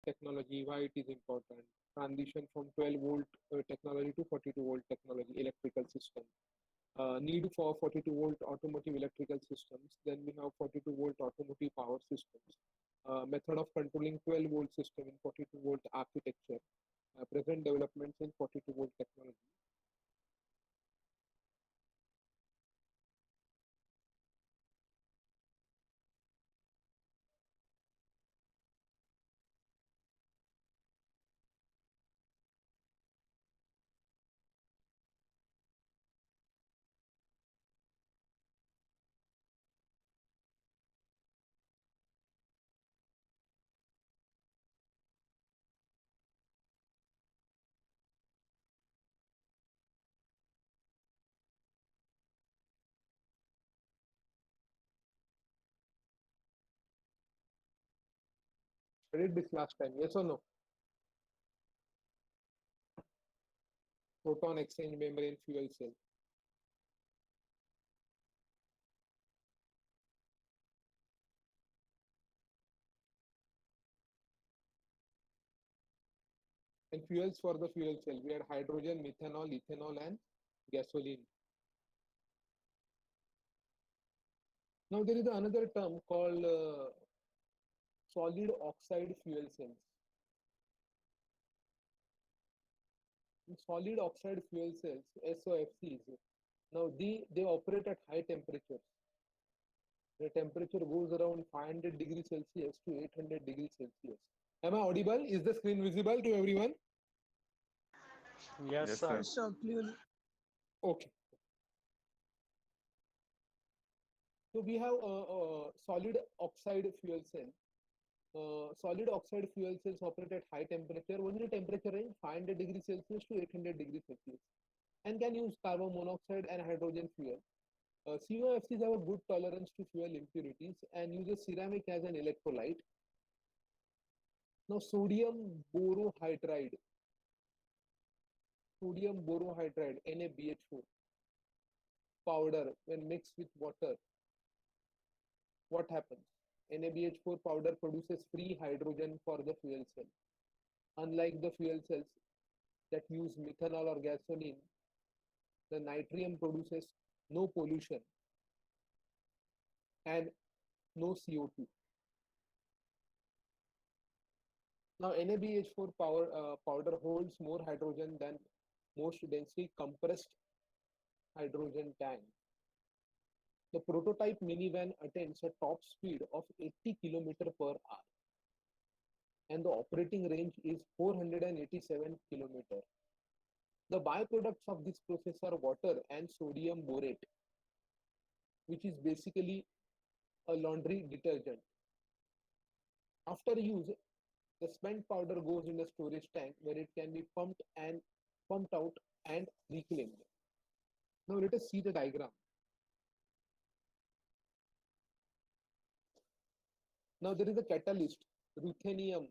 technology, why it is important. Transition from 12 volt technology to 42 volt technology, electrical system. Need for 42 volt automotive electrical systems. Then we have 42 volt automotive power systems. Method of controlling 12 volt system in 42 volt architecture. Present developments in 42 volt technology. Studied this last time, yes or no? Proton exchange membrane fuel cell. And fuels for the fuel cell, we had hydrogen, methanol, ethanol, and gasoline. Now there is another term called solid oxide fuel cells. In solid oxide fuel cells, SOFCs, now they operate at high temperatures. The temperature goes around 500 degrees Celsius to 800 degrees Celsius. Am I audible? Is the screen visible to everyone? Yes, Yes, sir. sir. Yes, sir, clearly. Okay. So we have a solid oxide fuel cell. Solid oxide fuel cells operate at high temperature. What is the temperature range? 500 degrees Celsius to 800 degrees Celsius. And can use carbon monoxide and hydrogen fuel. COFCs have a good tolerance to fuel impurities and uses ceramic as an electrolyte. Now, sodium borohydride, NaBH4 powder, when mixed with water, what happens? NaBH4 powder produces free hydrogen for the fuel cell. Unlike the fuel cells that use methanol or gasoline, the nitrium produces no pollution and no CO2. Now, NaBH4 powder holds more hydrogen than most densely compressed hydrogen tank. The prototype minivan attains a top speed of 80 km per hour and the operating range is 487 km. The byproducts of this process are water and sodium borate, which is basically a laundry detergent. After use, the spent powder goes in the storage tank where it can be pumped out and reclaimed. Now let us see the diagram. Now there is a catalyst, ruthenium,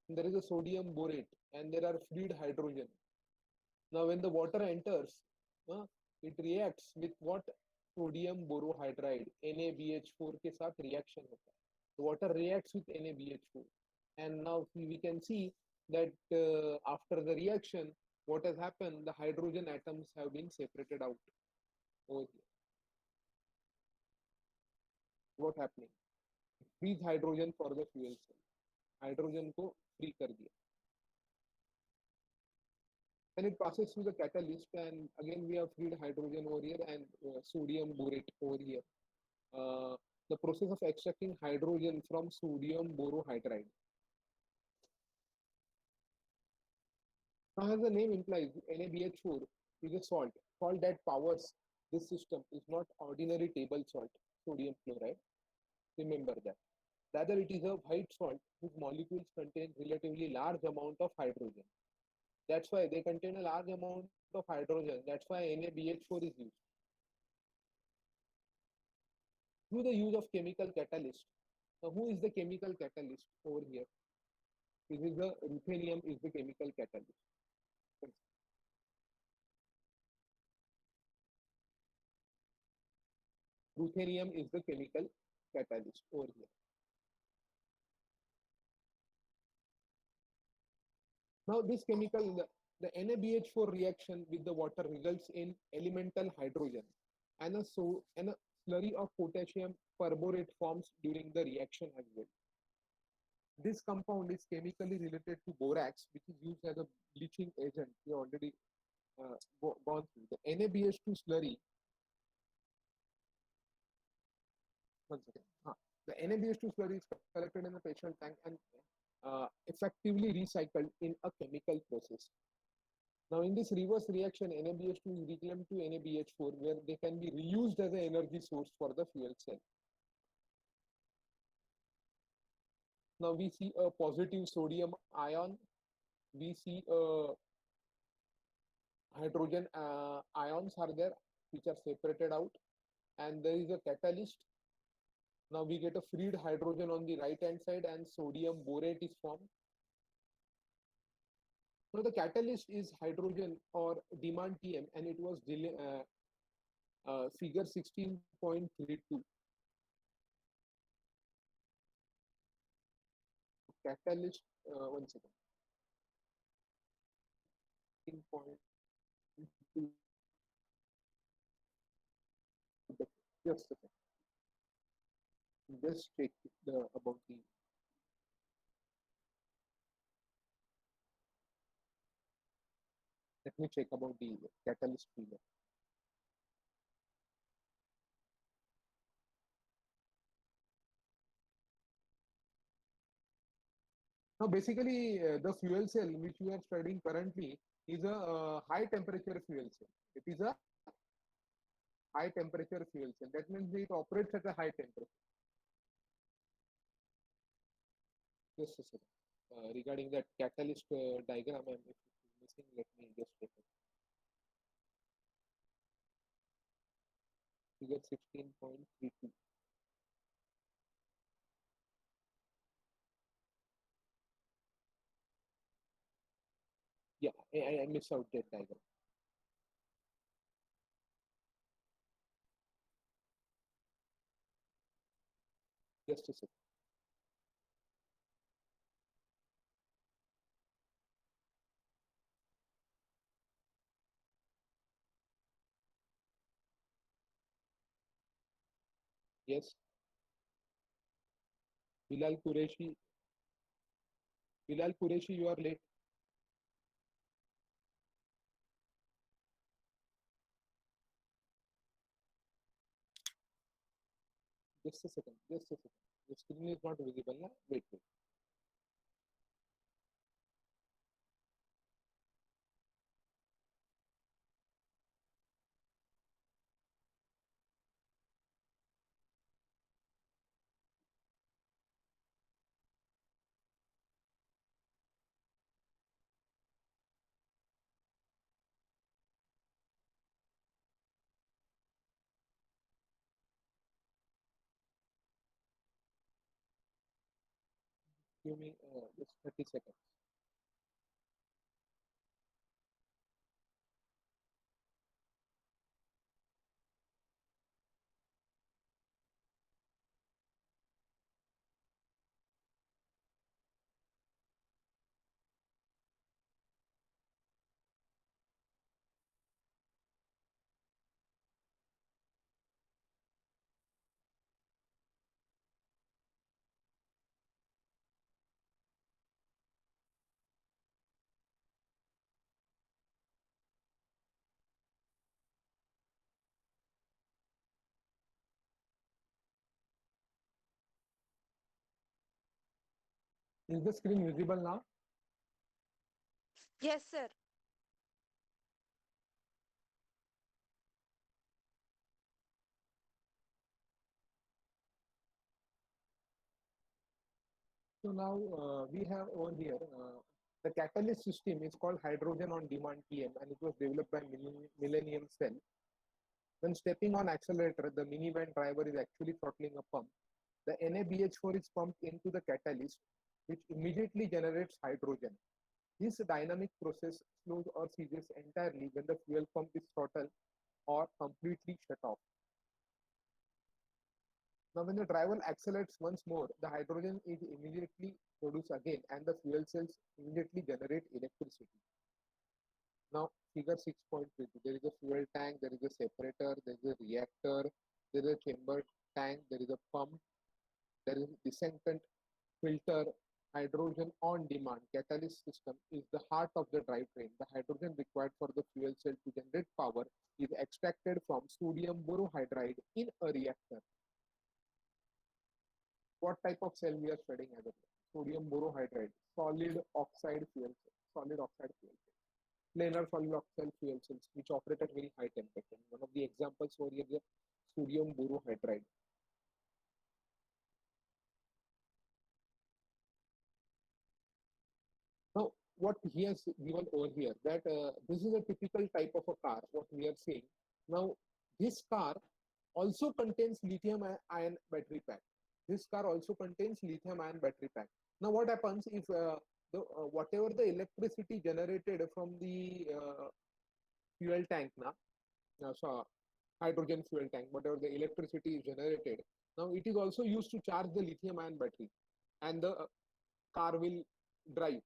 there is a sodium borate, and there are fluid hydrogen. Now when the water enters, it reacts with what? Sodium borohydride, NaBH4 के साथ reaction होता है. The water reacts with NaBH4, and now we can see that after the reaction, what has happened? The hydrogen atoms have been separated out over here. What happening? Freeze hydrogen for the fuel cell. Hydrogen को free कर दिया. Then it passes through the catalyst, and again we have freed hydrogen over here and sodium borate over here. The process of extracting hydrogen from sodium borohydride. Now, as the name implies, NaBH4 is a salt. Salt that powers this system is not ordinary table salt, sodium chloride. Remember that. Rather, it is a white salt whose molecules contain relatively large amount of hydrogen. That's why they contain a large amount of hydrogen. That's why NaBH4 is used. Through the use of chemical catalyst. Now, who is the chemical catalyst over here? This is the ruthenium is the chemical catalyst. Ruthenium is the chemical catalyst over here. Now, this chemical, the NaBH4 reaction with the water results in elemental hydrogen and a slurry of potassium perborate forms during the reaction as well. This compound is chemically related to borax, which is used as a bleaching agent. We already gone through. The NaBH2 slurry, one second. The NaBH2 slurry is collected in the patient tank and effectively recycled in a chemical process. Now, in this reverse reaction, NaBH2 is reclaimed to NaBH4, where they can be reused as an energy source for the fuel cell. Now, we see a positive sodium ion. We see hydrogen ions are there, which are separated out. And there is a catalyst. Now, we get a freed hydrogen on the right-hand side and sodium borate is formed. Now, the catalyst is hydrogen or demand TM, and it was figure 16.32. Catalyst, one second, 16.2. Just a second. Just check about the. Let me check about the catalyst figure. Now, basically, the fuel cell which we are studying currently is a high temperature fuel cell. It is a high temperature fuel cell. That means it operates at a high temperature. Just a second. Regarding that catalyst diagram, if it is missing, let me just check it. Figure 16.32. Yeah, I missed out that diagram. Just a second. Yes, Bilal Qureshi. Bilal Qureshi, you are late. Just a second. Just a second. The screen is not visible now. Wait, wait. Give me just 30 seconds. Is the screen visible now? Yes, sir. So now we have over here the catalyst system is called hydrogen on demand TM, and it was developed by Millennium Cell. When stepping on accelerator, the minivan driver is actually throttling a pump. The NaBH4 is pumped into the catalyst, which immediately generates hydrogen. This dynamic process slows or ceases entirely when the fuel pump is throttled or completely shut off. Now, when the driver accelerates once more, the hydrogen is immediately produce again, and the fuel cells immediately generate electricity. Now, figure 6.3, there is a fuel tank, there is a separator, there is a reactor, there is a chamber tank, there is a pump, there is a disinfectant filter. Hydrogen on demand catalyst system is the heart of the drivetrain. The hydrogen required for the fuel cell to generate power is extracted from sodium borohydride in a reactor. What type of cell we are studying as a sodium borohydride, solid oxide fuel cell, solid oxide fuel cell, planar solid oxide fuel cells which operate at very high temperature. One of the examples over here is sodium borohydride. Now, what he has given over here, that this is a typical type of a car, what we are saying. Now, this car also contains lithium ion battery pack. This car also contains lithium ion battery pack. Now, what happens if whatever the electricity generated from the fuel tank, so hydrogen fuel tank, whatever the electricity is generated, now it is also used to charge the lithium ion battery, and the car will drive.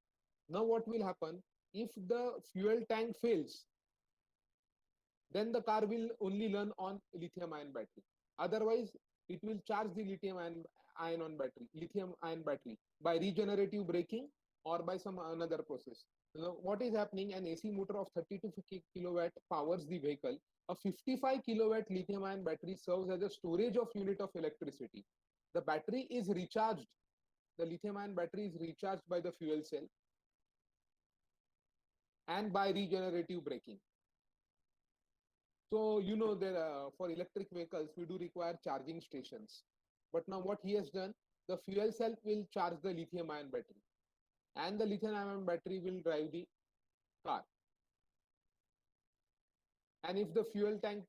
Now, what will happen if the fuel tank fails? Then the car will only run on lithium ion battery. Otherwise, it will charge the lithium ion battery by regenerative braking or by some another process. Now, what is happening? An AC motor of 30 to 50 kilowatt powers the vehicle. A 55 kilowatt lithium ion battery serves as a storage of unit of electricity. The battery is recharged. The lithium ion battery is recharged by the fuel cell and by regenerative braking. So, you know, that for electric vehicles, we do require charging stations. But now what he has done, the fuel cell will charge the lithium ion battery, and the lithium ion battery will drive the car. And if the fuel tank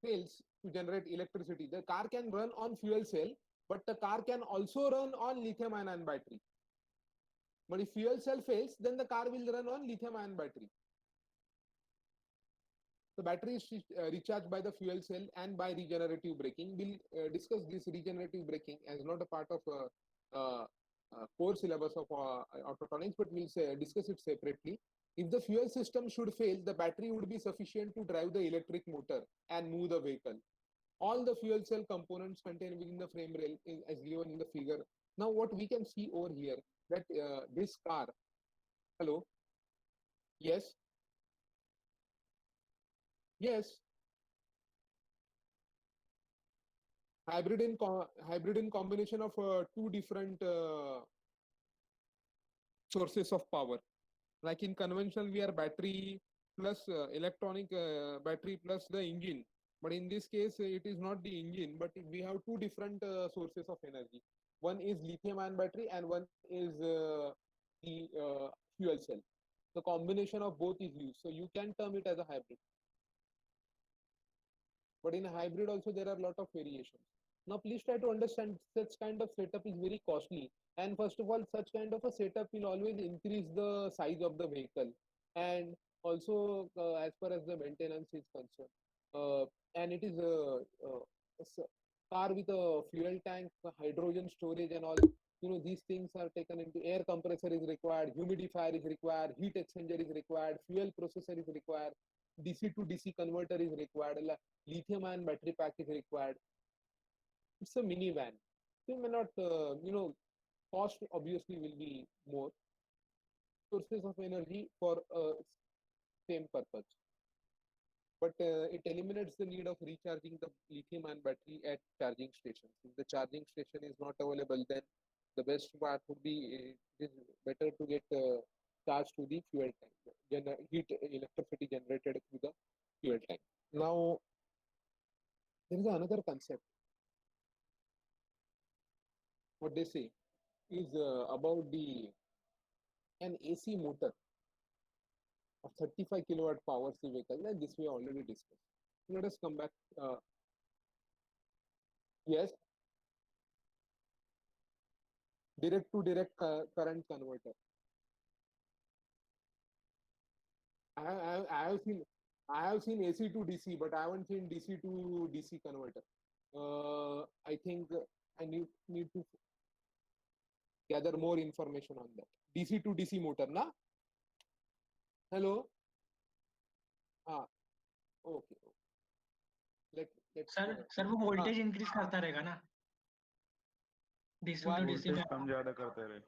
fails to generate electricity, the car can run on fuel cell, but the car can also run on lithium ion battery. But if fuel cell fails, then the car will run on lithium ion battery. The battery is recharged by the fuel cell and by regenerative braking. We'll discuss this regenerative braking as not a part of core syllabus of autotronics, but we'll discuss it separately. If the fuel system should fail, the battery would be sufficient to drive the electric motor and move the vehicle. All the fuel cell components contained within the frame rail is as given in the figure. Now, what we can see over here, that this car, hello, yes, yes, hybrid in combination of two different sources of power. Like in conventional, we are battery plus electronic battery plus the engine. But in this case, it is not the engine, but we have two different sources of energy. One is lithium ion battery, and one is the fuel cell. The combination of both is used. So you can term it as a hybrid. But in a hybrid also there are a lot of variations. Now please try to understand, such kind of setup is very costly, and first of all such kind of a setup will always increase the size of the vehicle, and also as far as the maintenance is concerned, and it is a car with a fuel tank, hydrogen storage and all. You know, these things are taken into, air compressor is required, humidifier is required, heat exchanger is required, fuel processor is required, DC to DC converter is required, lithium ion battery pack is required. It's a minivan. So may not, cost obviously will be more. Sources of energy for same purpose. But it eliminates the need of recharging the lithium ion battery at charging stations. If the charging station is not available, then the best part would be it is better to get charged to the fuel tank, heat electricity generated through the fuel tank. Now, there is another concept. What they say is about the an AC motor of 35 kilowatt power vehicle. And this we already discussed. Let us come back. Yes, direct to direct current converter. I have seen AC to DC, but I haven't seen DC to DC converter. I think I need to. gather more information on that. DC to DC motor, na? Hello? Ah, okay. Let's sir वो voltage increase करता रहेगा ना DC to DC में कम ज्यादा करते रहे,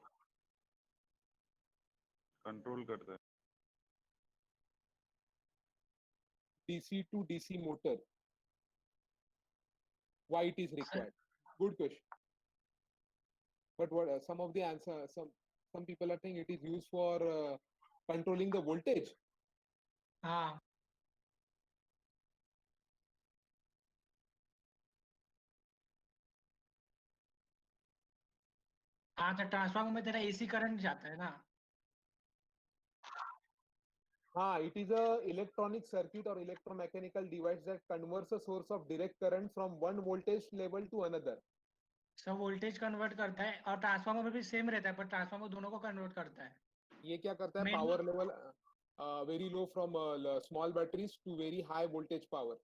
control करता है. DC to DC motor, why it is required? Good question. But what some of the answer, some people are saying it is used for controlling the voltage. हाँ हाँ तो transformer में तेरा एसी करंट जाता है ना हाँ, it is a electronic circuit or electromechanical device that converts a source of direct current from one voltage level to another. सब वोल्टेज कन्वर्ट करता है और ट्रांसफार्मर में भी सेम रहता है पर ट्रांसफार्मर दोनों को कन्वर्ट करता है ये क्या करता है? Main- power level very low from small batteries to very high voltage power.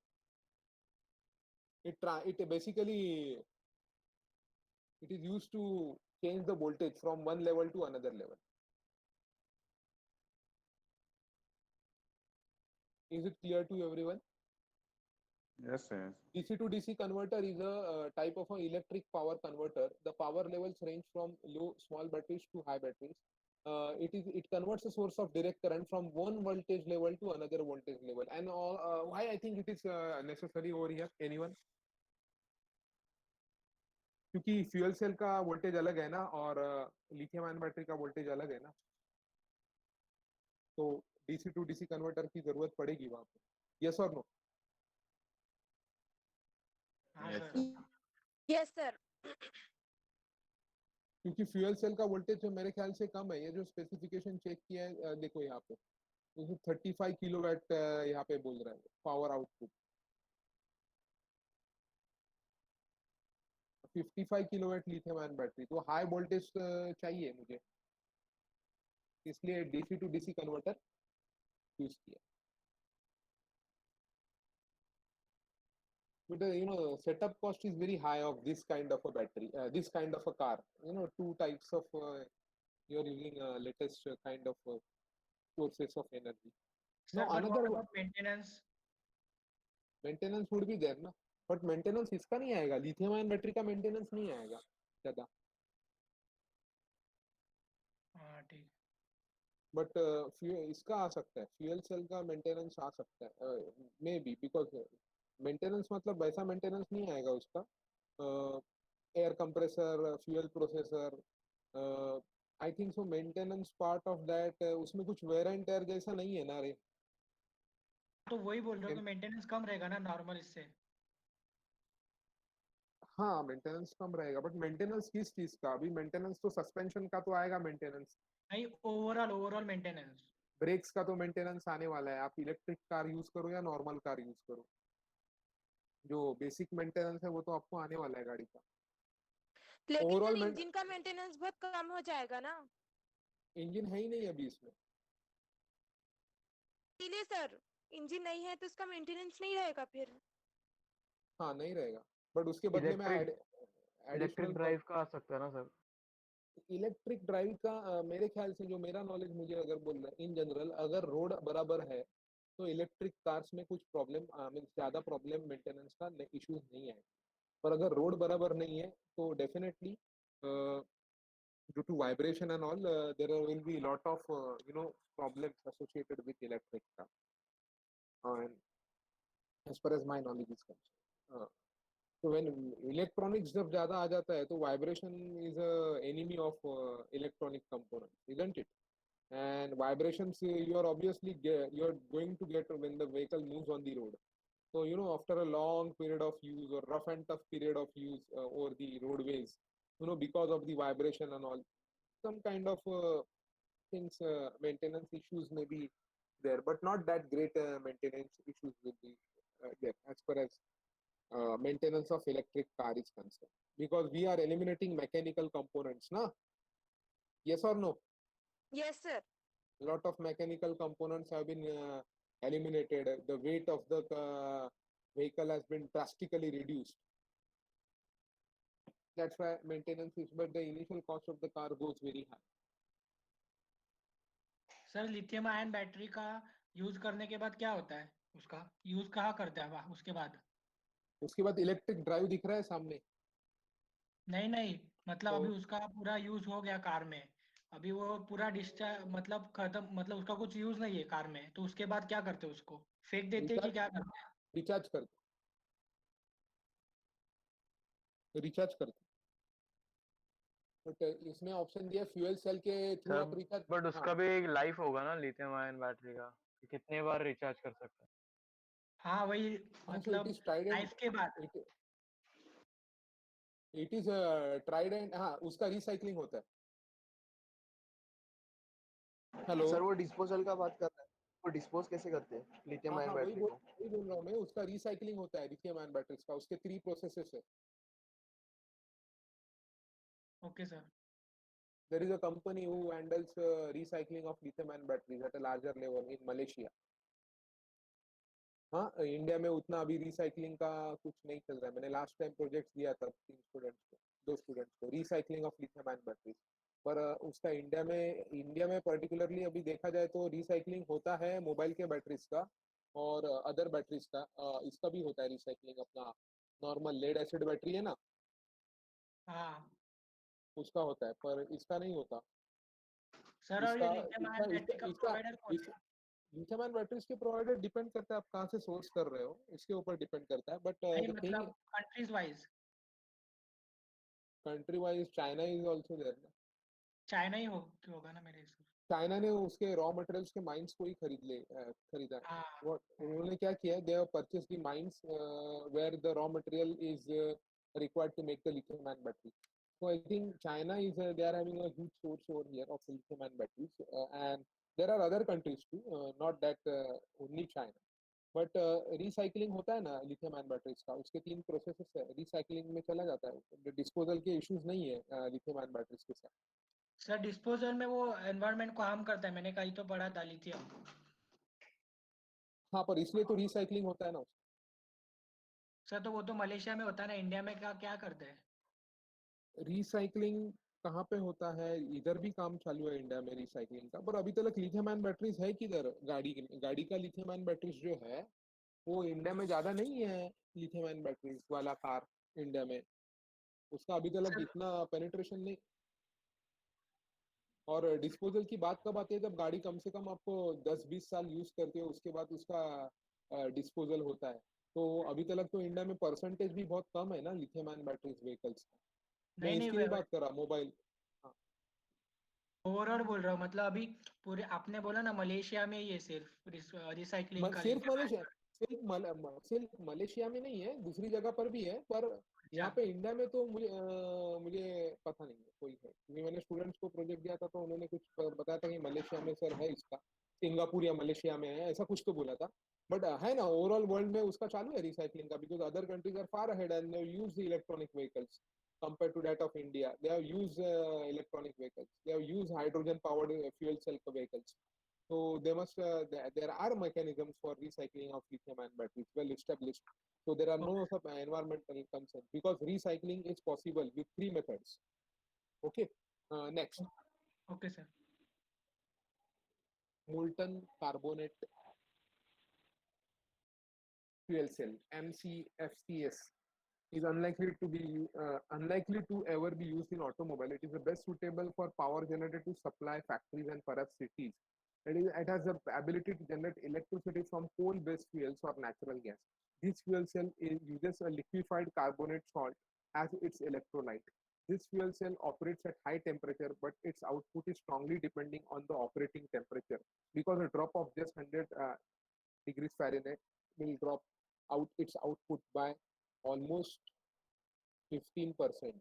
It basically it is used to change the voltage from one level to another level. Is it clear to everyone? Yes, yes. DC to DC converter is a type of an electric power converter. The power levels range from low small batteries to high batteries. It converts a source of direct current from one voltage level to another voltage level. And why I think it is necessary over here? Anyone? क्योंकि fuel cell का voltage अलग है ना और lithium ion battery का voltage अलग है ना, तो डीसी टू डीसी कन्वर्टर की जरूरत पड़ेगी वहां पे. यस और नो? हाँ Yes, sir sir. Yes sir. क्योंकि फ्यूल सेल का वोल्टेज मेरे ख्याल से कम है. ये जो स्पेसिफिकेशन चेक किया है देखो यहाँ पे 35 किलोवाट यहाँ पे बोल रहा है power output. 55 kilowatt lithium ion battery, तो हाई वोल्टेज चाहिए मुझे, इसलिए DC to DC converter use किया. But setup cost is very high of this kind of a battery, this kind of a car. Two types of you're using latest kind of sources of energy. Sir No, but another what about maintenance maintenance would be there, na? But maintenance इसका नहीं आएगा, lithium ion battery का maintenance नहीं आएगा ज्यादा. हाँ ठीक but इसका आ सकता है, फ्यूल सेल का मेंटेनेंस आ सकता है मे बी, बिकॉज मेंटेनेंस मतलब वैसा मेंटेनेंस नहीं आएगा उसका. Air compressor, fuel processor, I think so maintenance part of that उसमें कुछ वेयर एंड टेयर जैसा नहीं है ना रे. तो वही बोल रहे हो कि मेंटेनेंस कम रहेगा ना नॉर्मल इससे हाँ, मेंटेनेंस कम रहेगा, बट मेंटेनेंस किस चीज का? अभी मेंटेनेंस तो सस्पेंशन का तो आएगा मेंटेनेंस, नहीं ओवरऑल मेंटेनेंस ब्रेक्स का तो मेंटेनेंस आने वाला है. आप इलेक्ट्रिक कार यूज करो या नॉर्मल कार यूज करो, जो बेसिक मेंटेनेंस है वो तो आपको आने वाला है गाड़ी का. लेकिन Overall सर इंजन का मेंटेनेंस बहुत कम हो जाएगा ना, इंजन है ही नहीं अभी इसमें. इसलिए सर इंजन नहीं है तो उसका मेंटेनेंस नहीं रहेगा फिर. हाँ, नहीं रहेगा, बट उसके बदले में इलेक्ट्रिक ड्राइव का आ सकता है ना सर. इलेक्ट्रिक ड्राइव का मेरे ख्याल से, जो मेरा नॉलेज मुझे अगर बोल रहा है इन जनरल, अगर रोड बराबर है तो इलेक्ट्रिक कार्स में कुछ प्रॉब्लम मीन ज्यादा प्रॉब्लम मेंटेनेंस का इश्यूज नहीं है. पर अगर रोड बराबर नहीं है तो definitely due to vibration and all, there will be a lot of problems associated with electric car. And as far as my knowledge is concerned, so when electronics जब ज़्यादा आ जाता है तो vibration is a enemy of electronic component, isn't it? And vibrations you are obviously you're going to get when the vehicle moves on the road. So after a long period of use or rough and tough period of use over the roadways, because of the vibration and all, some kind of things, maintenance issues may be there, but not that great maintenance issues will be there as far as maintenance of electric car is concerned, because we are eliminating mechanical components, na? Yes or no? Yes sir. A lot of mechanical components have been eliminated. The weight of the vehicle has been drastically reduced. That's why maintenance is, but the initial cost of the car goes very high. Sir lithium ion battery का use करने के बाद क्या होता है, उसका use कहाँ करते हैं उसके बाद? उसके बाद इलेक्ट्रिक ड्राइव दिख रहा है सामने। नहीं नहीं, मतलब तो अभी उसका पूरा यूज हो गया कार में, अभी वो पूरा डिस्चार्ज मतलब खत्म, मतलब उसका कुछ यूज नहीं है कार में, तो उसके बाद क्या करते हैं, उसको फेंक देते हैं कि रिचार्ज क्या करते हैं? रिचार्ज करते। बट इसमें ऑप्शन दिया फ्यूल सेल के थ्रू आप सर रिचार्ज। बट हाँ उसका भी एक लाइफ होगा ना लिथियम आयन बैटरी का, कि कितने बार रिचार्ज कर सकते हैं। हाँ वही, हाँ, सो इट मतलब इज ट्राइड एंड लाइफ के बाद। इट इज ट्राइड एंड, हाँ उसका रिसाइकलिंग होता है। हेलो। सर वो डिस्पोजल का बात कर रहे हैं, वो डिस्पोज कैसे करते हैं लिथियम हाँ आयन हाँ, बैटरी को? वही बोल रहा हूँ मैं, उसका रिसाइकलिंग होता है लिथियम आयन बैटरीज का, उसके 3 प्रोसेसेस है। Okay sir. There is a company who handles recycling of lithium ion batteries at a larger level in Malaysia. हाँ, इंडिया में उतना अभी रिसाइकलिंग का कुछ नहीं चल रहा है। मैंने लास्ट टाइम प्रोजेक्ट दिया था 2 स्टूडेंट्स को recycling of lithium ion batteries. पर उसका इंडिया में पर्टिकुलरली अभी देखा जाए तो रिसाइकलिंग होता है मोबाइल के बैटरीज का और अदर बैटरीज का। इसका भी होता है रिसाइकलिंग, अपना नॉर्मल लेड एसिड बैटरी है ना, हाँ उसका होता है, पर इसका नहीं होता। सर, और ये इसका लिथियम इसका आयन इसका बैटरी का इसका, प्रोवाइडर कौन है? इसका लिथियम आयन बैटरीज के प्रोवाइडर डिपेंड करता है आप कहाँ से सोर्स कर रहे हो, इसके ऊपर डिपेंड करता है। बट नहीं द थिंग, मतलब countries wise. Country wise China is also there ना। चाइना ही होगा ना मेरे हिसाब से। चाइना ने उसके रॉ मटेरियल्स के माइंस को ही खरीदा है। हाँ वो उन्होंने क्या किया, they have purchase the mines where the raw material is required to make the lithium ion battery. So I think China is they are having a huge source over here of lithium ion batteries, and there are other countries too, not that only China. But recycling होता है ना lithium ion batteries का, उसके 3 processes है, recycling में चला जाता है। डिस्पोजल के इश्यूज नहीं है लिथियम आयन बैटरीज के साथ। सर, डिस्पोजल में वो एनवायरनमेंट को हार्म करता है, मैंने कहीं तो पढ़ा था लिथियम। हाँ, पर इसलिए तो रिसाइकलिंग होता है ना उसका। सर तो वो तो मलेशिया में होता है ना, इंडिया में क्या क्या करते हैं? रिसाइकलिंग कहाँ पे होता है, इधर भी काम चालू है इंडिया में रिसाइकलिंग का, पर अभी तक लिथियम आयन बैटरीज है किधर। गाड़ी का लिथियम आयन बैटरीज जो है वो इंडिया में ज्यादा नहीं है। लिथियम आयन बैटरीज वाला कार इंडिया में, उसका अभी तक सर इतना पेनिट्रेशन नहीं। और डिस्पोजल की बात कब आती है, जब गाड़ी कम से कम आपको 10-20 साल यूज करते हो, उसके बाद उसका डिस्पोजल होता है। तो अभी तक तो इंडिया में परसेंटेज भी बहुत कम है ना लिथियम आयन बैटरीज व्हीकल्स का। मैं नहीं नहीं, इसकी नहीं बात कर रहा, मोबाइल। हाँ, ओवरऑल बोल रहा हूँ, मतलब अभी पूरे आपने बोला ना मलेशिया में ये सिर्फ रिसाइकलिंग का सिर्फ लिथियम मलेशिया, आयन। सिर्फ मलेशिया में नहीं है, दूसरी जगह पर भी है, पर अच्छा यहाँ पे इंडिया में तो मुझे पता नहीं है कोई है, क्योंकि मैंने स्टूडेंट्स को प्रोजेक्ट दिया था तो उन्होंने कुछ बताया था कि मलेशिया में सर है इसका, सिंगापुर या मलेशिया में है, ऐसा कुछ तो बोला था। बट है ना, ओवरऑल वर्ल्ड में उसका चालू है रिसाइकलिंग का, because other countries are far ahead and they use the electronic vehicles compared to that of India. They have used electronic vehicles. They have used hydrogen-powered fuel cell vehicles. So there are mechanisms for recycling of lithium-ion batteries well established. So there are no okay environmental concerns because recycling is possible with 3 methods. Okay. Next, okay sir. molten carbonate fuel cell (MCFCS) is unlikely to ever be used in automobile. It is the best suitable for power generated to supply factories and perhaps cities. It has the ability to generate electricity from coal-based fuels or natural gas. This fuel cell uses a liquefied carbonate salt as its electrolyte. This fuel cell operates at high temperature, but its output is strongly depending on the operating temperature, because a drop of just 100 degrees Fahrenheit will drop out its output by almost 15%।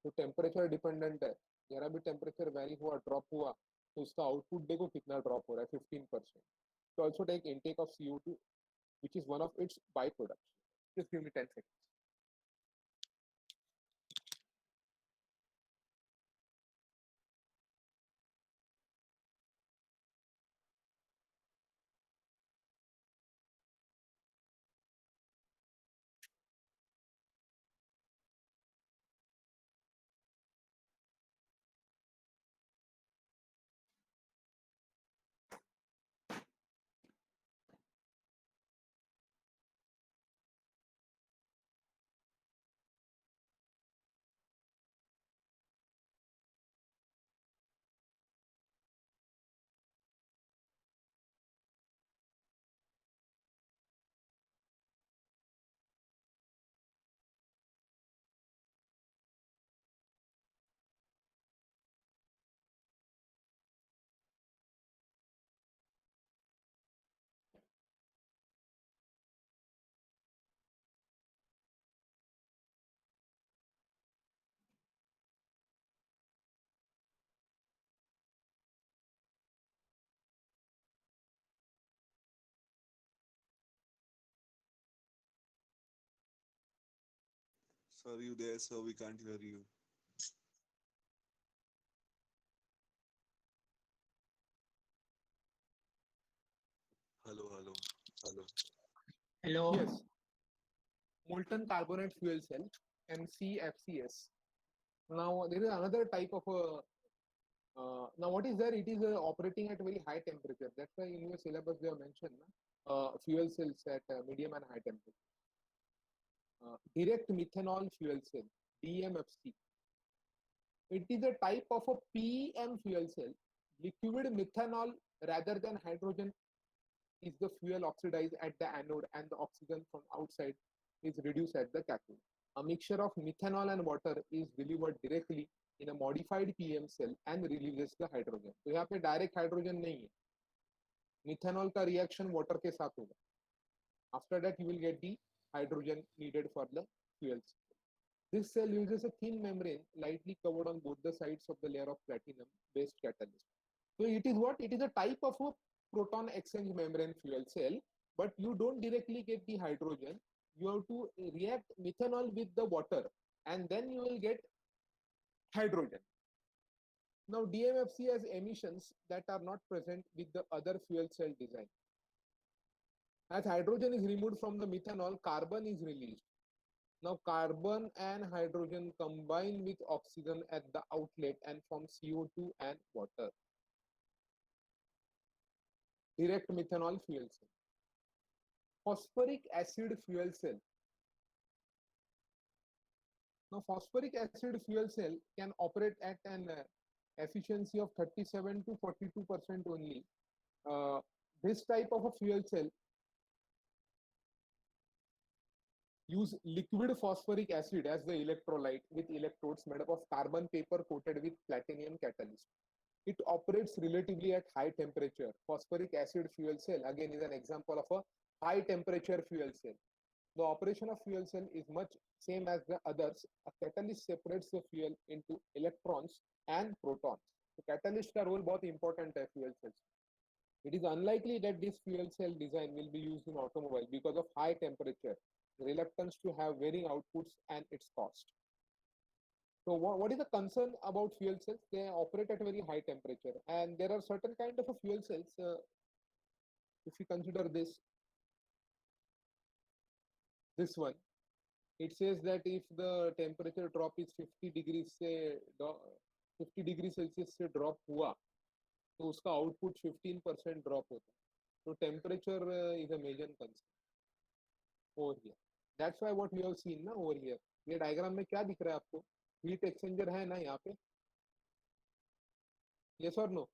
तो temperature dependent है, जरा भी temperature vary हुआ, drop हुआ, तो उसका output देखो कितना ड्रॉप हो रहा है, 15%। तो also take intake of CO2 which is one of its byproducts. Just give me 10 seconds. Sir, you there, sir? We can't hear you. Hello, hello, hello. Hello. Yes, molten carbonate fuel cell, MCFCS. Now there is another type of a now what is there? It is operating at very high temperature. That's why in your syllabus they have mentioned fuel cells at medium and high temperature. Direct methanol fuel cell, DMFC. It is a type of a PEM fuel cell. Liquid methanol rather than hydrogen is the fuel oxidized at the anode and the oxygen from outside is reduced at the cathode. A mixture of methanol and water is delivered directly in a modified PM cell and releases the hydrogen. तो यहाँ पे direct hydrogen नहीं है. Methanol का reaction water के साथ होगा. After that you will get the hydrogen needed for the fuel cell. This cell uses a thin membrane lightly covered on both the sides of the layer of platinum based catalyst. So it is what? It is a type of a proton exchange membrane fuel cell, but you don't directly get the hydrogen. You have to react methanol with the water and then you will get hydrogen. Now DMFC has emissions that are not present with the other fuel cell design. As hydrogen is removed from the methanol, carbon is released. Now carbon and hydrogen combine with oxygen at the outlet and form CO2 and water. Direct methanol fuel cell. Phosphoric acid fuel cell. Now phosphoric acid fuel cell can operate at an efficiency of 37 to 42% only. This type of a fuel cell use liquid phosphoric acid as the electrolyte with electrodes made up of carbon paper coated with platinum catalyst. It operates relatively at high temperature. Phosphoric acid fuel cell again is an example of a high temperature fuel cell. The operation of fuel cell is much same as the others. A catalyst separates the fuel into electrons and protons. So catalyst का role बहुत important है fuel cells. It is unlikely that this fuel cell design will be used in automobile because of high temperature, reluctance to have varying outputs and its cost. So what is the concern about fuel cells? They operate at a very high temperature and there are certain kind of a fuel cells. If you consider this one, it says that if the temperature drop is 50 degrees से 50 degree Celsius से drop हुआ तो उसका output 15% drop होता है. So temperature is a major concern over here. That's why what we have seen ना over here. ये diagram में क्या दिख रहा है आपको? हीट एक्सचेंजर है ना यहाँ पे? Yes or no?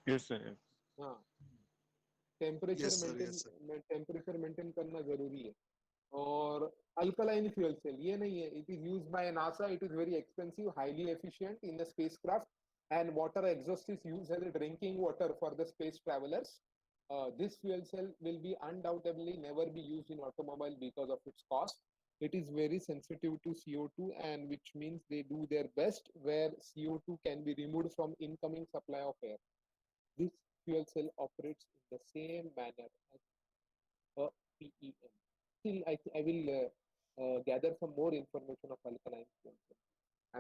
Yes, sir. हाँ. Temperature Yes, sir, maintain yes, sir. Temperature maintain करना जरूरी है. और अल्कलाइन फ्यूल सेल ये नहीं है. It is used by NASA. It is very expensive, highly efficient in the spacecraft and water exhaust is used as a drinking water for the space travelers. This fuel cell will be undoubtedly never be used in automobile because of its cost. It is very sensitive to CO2 and which means they do their best where CO2 can be removed from incoming supply of air. This fuel cell operates in the same manner as a PEM. Still, I will gather some more information of alkaline fuel cell.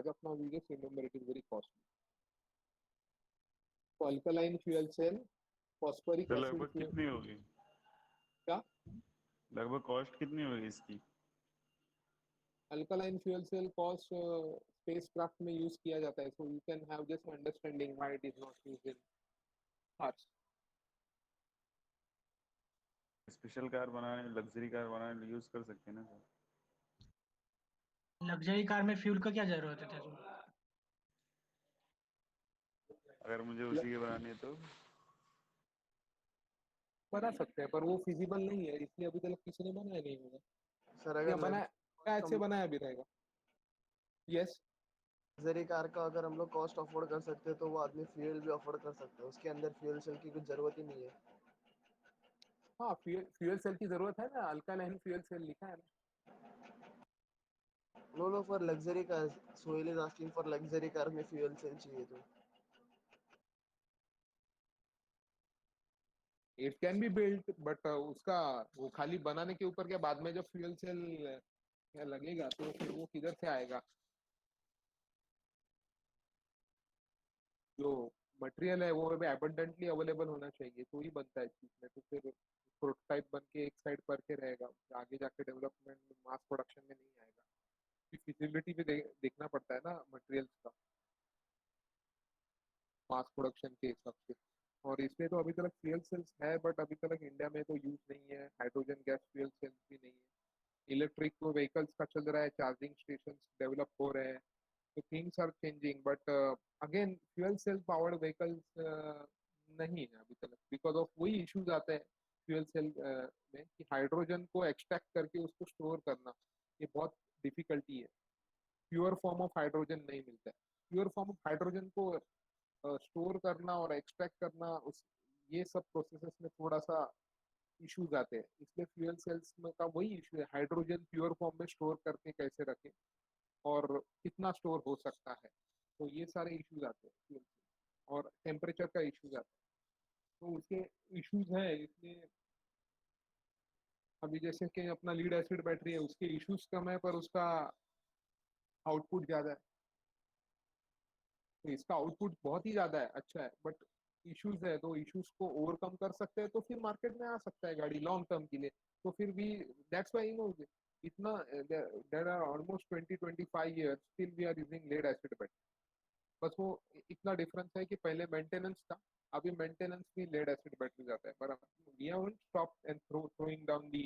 As of now, we just remember it is very costly. So alkaline fuel cell, phosphoric तो acid लगभग fuel. कितनी होगी? क्या? लगभग cost कितनी होगी इसकी? Alkaline fuel cell cost spacecraft में use किया जाता है. So you can have just understanding why it is not used in cars. Special car बनाने, लग्जरी कार बनाने यूज कर सकते हैं ना सर? लग्जरी कार में फ्यूल का क्या जरूरत है तेरे? अगर मुझे उसी के बनानी है तो बना सकते हैं पर वो फिजिबल नहीं है इसलिए अभी तक किसी ने बनाया नहीं होगा. सर या अगर बनाया ऐसे बनाया भी रहेगा. यस. लग्जरी कार का अगर हम लोग कॉस्ट अफोर्ड कर सकते हैं तो वो आदमी फ्यूल भी अफोर्ड कर सकता है. उसके अंदर फ्यूल सेल की कुछ जरूरत ही नहीं है. हाँ फ्यूल सेल की जरूरत है ना. अल्कालाइन फ्यूल सेल लिखा है ना. No, for luxury cars. Sohail is asking for luxury car में fuel cell चाहिए तो. It can be built but उसका वो खाली बनाने के ऊपर क्या बाद में जब फ्यूल सेल या लगेगा तो फिर वो किधर से आएगा? जो मटेरियल है वो भी abundantly अवेलेबल होना चाहिए तो ही बनता है चीज में, तो फिर प्रोटोटाइप बन के एक साइड पर के रहेगा, आगे जाके डेवलपमेंट मास प्रोडक्शन में नहीं आएगा। फिजिबिलिटी भी देखना पड़ता है ना मटेरियल्स का मास प्रोडक्शन के हिसाब से। और इसमें तो अभी तक फ्यूल सेल्स है बट अभी तक इंडिया में तो यूज नहीं है, हाइड्रोजन गैस फ्यूल सेल्स भी नहीं है। इलेक्ट्रिक व्हीकल्स का चल रहा है, चार्जिंग स्टेशन डेवलप हो रहे हैं, तो things are changing but again fuel cell powered vehicles नहीं है अभी तक, बिकॉज ऑफ वही इश्यूज आते हैं फ्यूल सेल में कि हाइड्रोजन को एक्सट्रैक्ट करके उसको स्टोर करना ये बहुत डिफिकल्टी है। प्योर फॉर्म ऑफ हाइड्रोजन नहीं मिलता है। प्योर फॉर्म ऑफ हाइड्रोजन को स्टोर करना और एक्सट्रैक्ट करना उस ये सब प्रोसेसेस में थोड़ा सा इश्यूज आते हैं, इसलिए फ्यूल सेल्स में का वही इशू है, हाइड्रोजन प्योर फॉर्म में स्टोर करके कैसे रखें और कितना स्टोर हो सकता है, तो ये सारे इश्यूज आते हैं फ्यूल सेल। और टेम्परेचर का इश्यूज आता है, तो उसके इश्यूज हैं, इसलिए अभी जैसे कि अपना लीड एसिड बैटरी है उसके इश्यूज कम है पर उसका आउटपुट ज्यादा है, तो इसका आउटपुट बहुत ही ज्यादा है, अच्छा है, बट इश्यूज है, तो इश्यूज को ओवरकम कर सकते हैं तो फिर मार्केट में आ सकता है गाड़ी लॉन्ग टर्म के लिए। तो फिर भी दैट्स व्हाई इतना there are almost 20-25 years still we are using lead acid battery. बस वो इतना डिफरेंस है कि पहले मेंटेनेंस था, अभी मेंटेनेंस भी लेड एसिड बैटरी जाता है, पर we haven't stop and throwing down the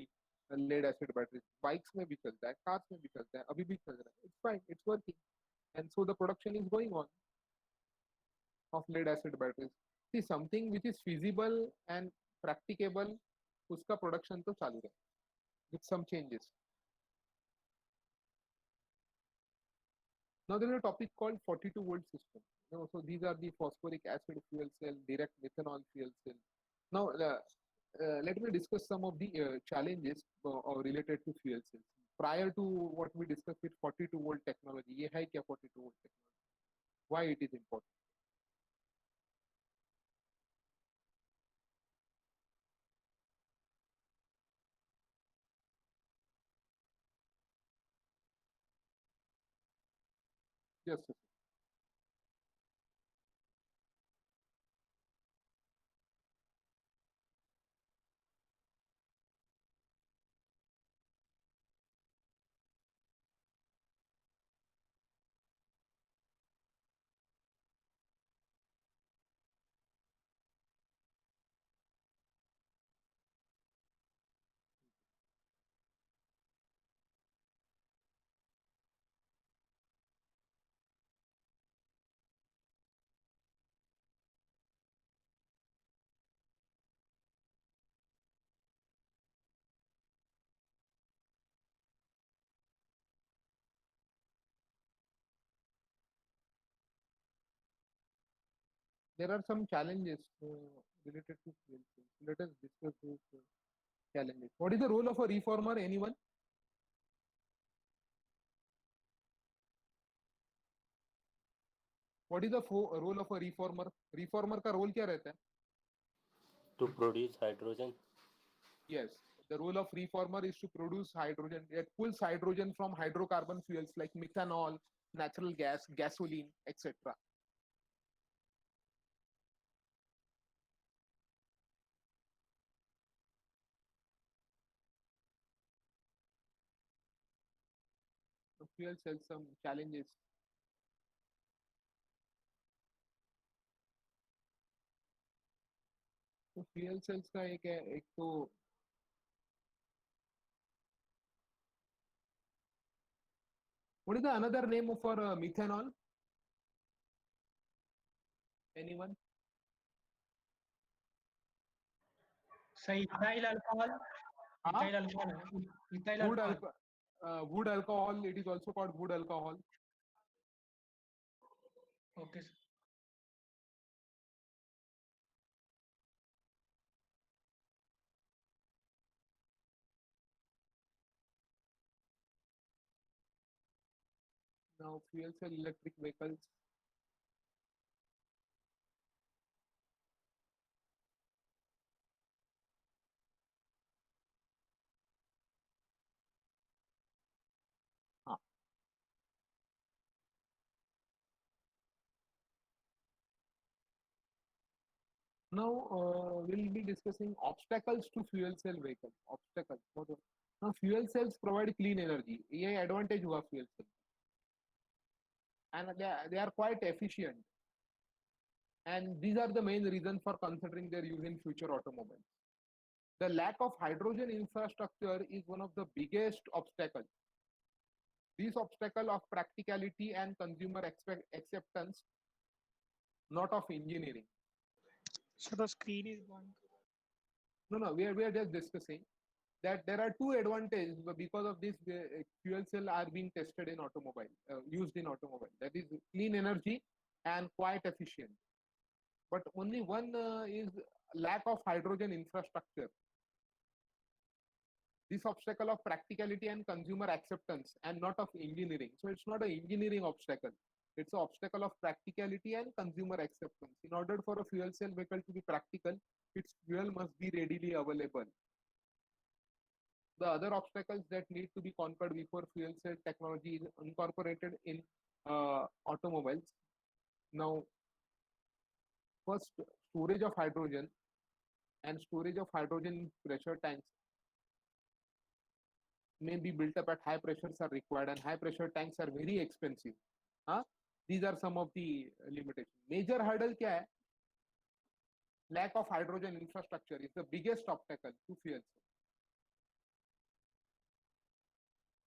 lead acid battery. Bikes में भी चलता है, कार्स में भी चलता है, अभी भी चल रहा है, it's fine, it's working and so the production is going on of lead acid batteries. See, something which is feasible and practicable, उसका production तो चालू है with some changes. Now there is a topic called 42-volt system. So these are the phosphoric acid fuel cell, direct methanol fuel cell. Now let me discuss some of the challenges related to fuel cells. Prior to what we discussed with 42-volt technology, ये है क्या 42-volt technology? Why it is important? Yes, yes. There are some challenges related to fuel cells. Let us discuss those challenges. What is the role of a reformer? Anyone? What is the role of a reformer? Reformer का role क्या रहता है? To produce hydrogen. Yes, the role of reformer is to produce hydrogen. It pulls hydrogen from hydrocarbon fuels like methanol, natural gas, gasoline, etc. So fuel cells some challenges. तो fuel cells का एक है, एक तो what is the another name for methanol? Anyone? सही ethyl alcohol, हाँ? Ethyl alcohol है, ethyl Wood alcohol. wood alcohol. It is also called wood alcohol. Okay sir. Now fuel cell electric vehicles. Now we'll be discussing obstacles to fuel cell vehicle. Obstacles. Now fuel cells provide clean energy. ये advantage हुआ fuel cell. And they are quite efficient. And these are the main reasons for considering their use in future automobiles. The lack of hydrogen infrastructure is one of the biggest obstacles. This obstacle of practicality and consumer acceptance, not of engineering. So the screen is blank. No, we are just discussing that there are two advantages because of this fuel cell are being tested in automobile, used in automobile. That is clean energy and quite efficient. But only one is lack of hydrogen infrastructure. This obstacle of practicality and consumer acceptance and not of engineering. So it's not an engineering obstacle. It's an obstacle of practicality and consumer acceptance. In order for a fuel cell vehicle to be practical, its fuel must be readily available. The other obstacles that need to be conquered before fuel cell technology is incorporated in automobiles. Now, first, storage of hydrogen and storage of hydrogen pressure tanks may be built up at high pressures are required, and high pressure tanks are very expensive. These are some of the limitations. Major hurdle kya hai? Lack of hydrogen infrastructure is the biggest obstacle to fuel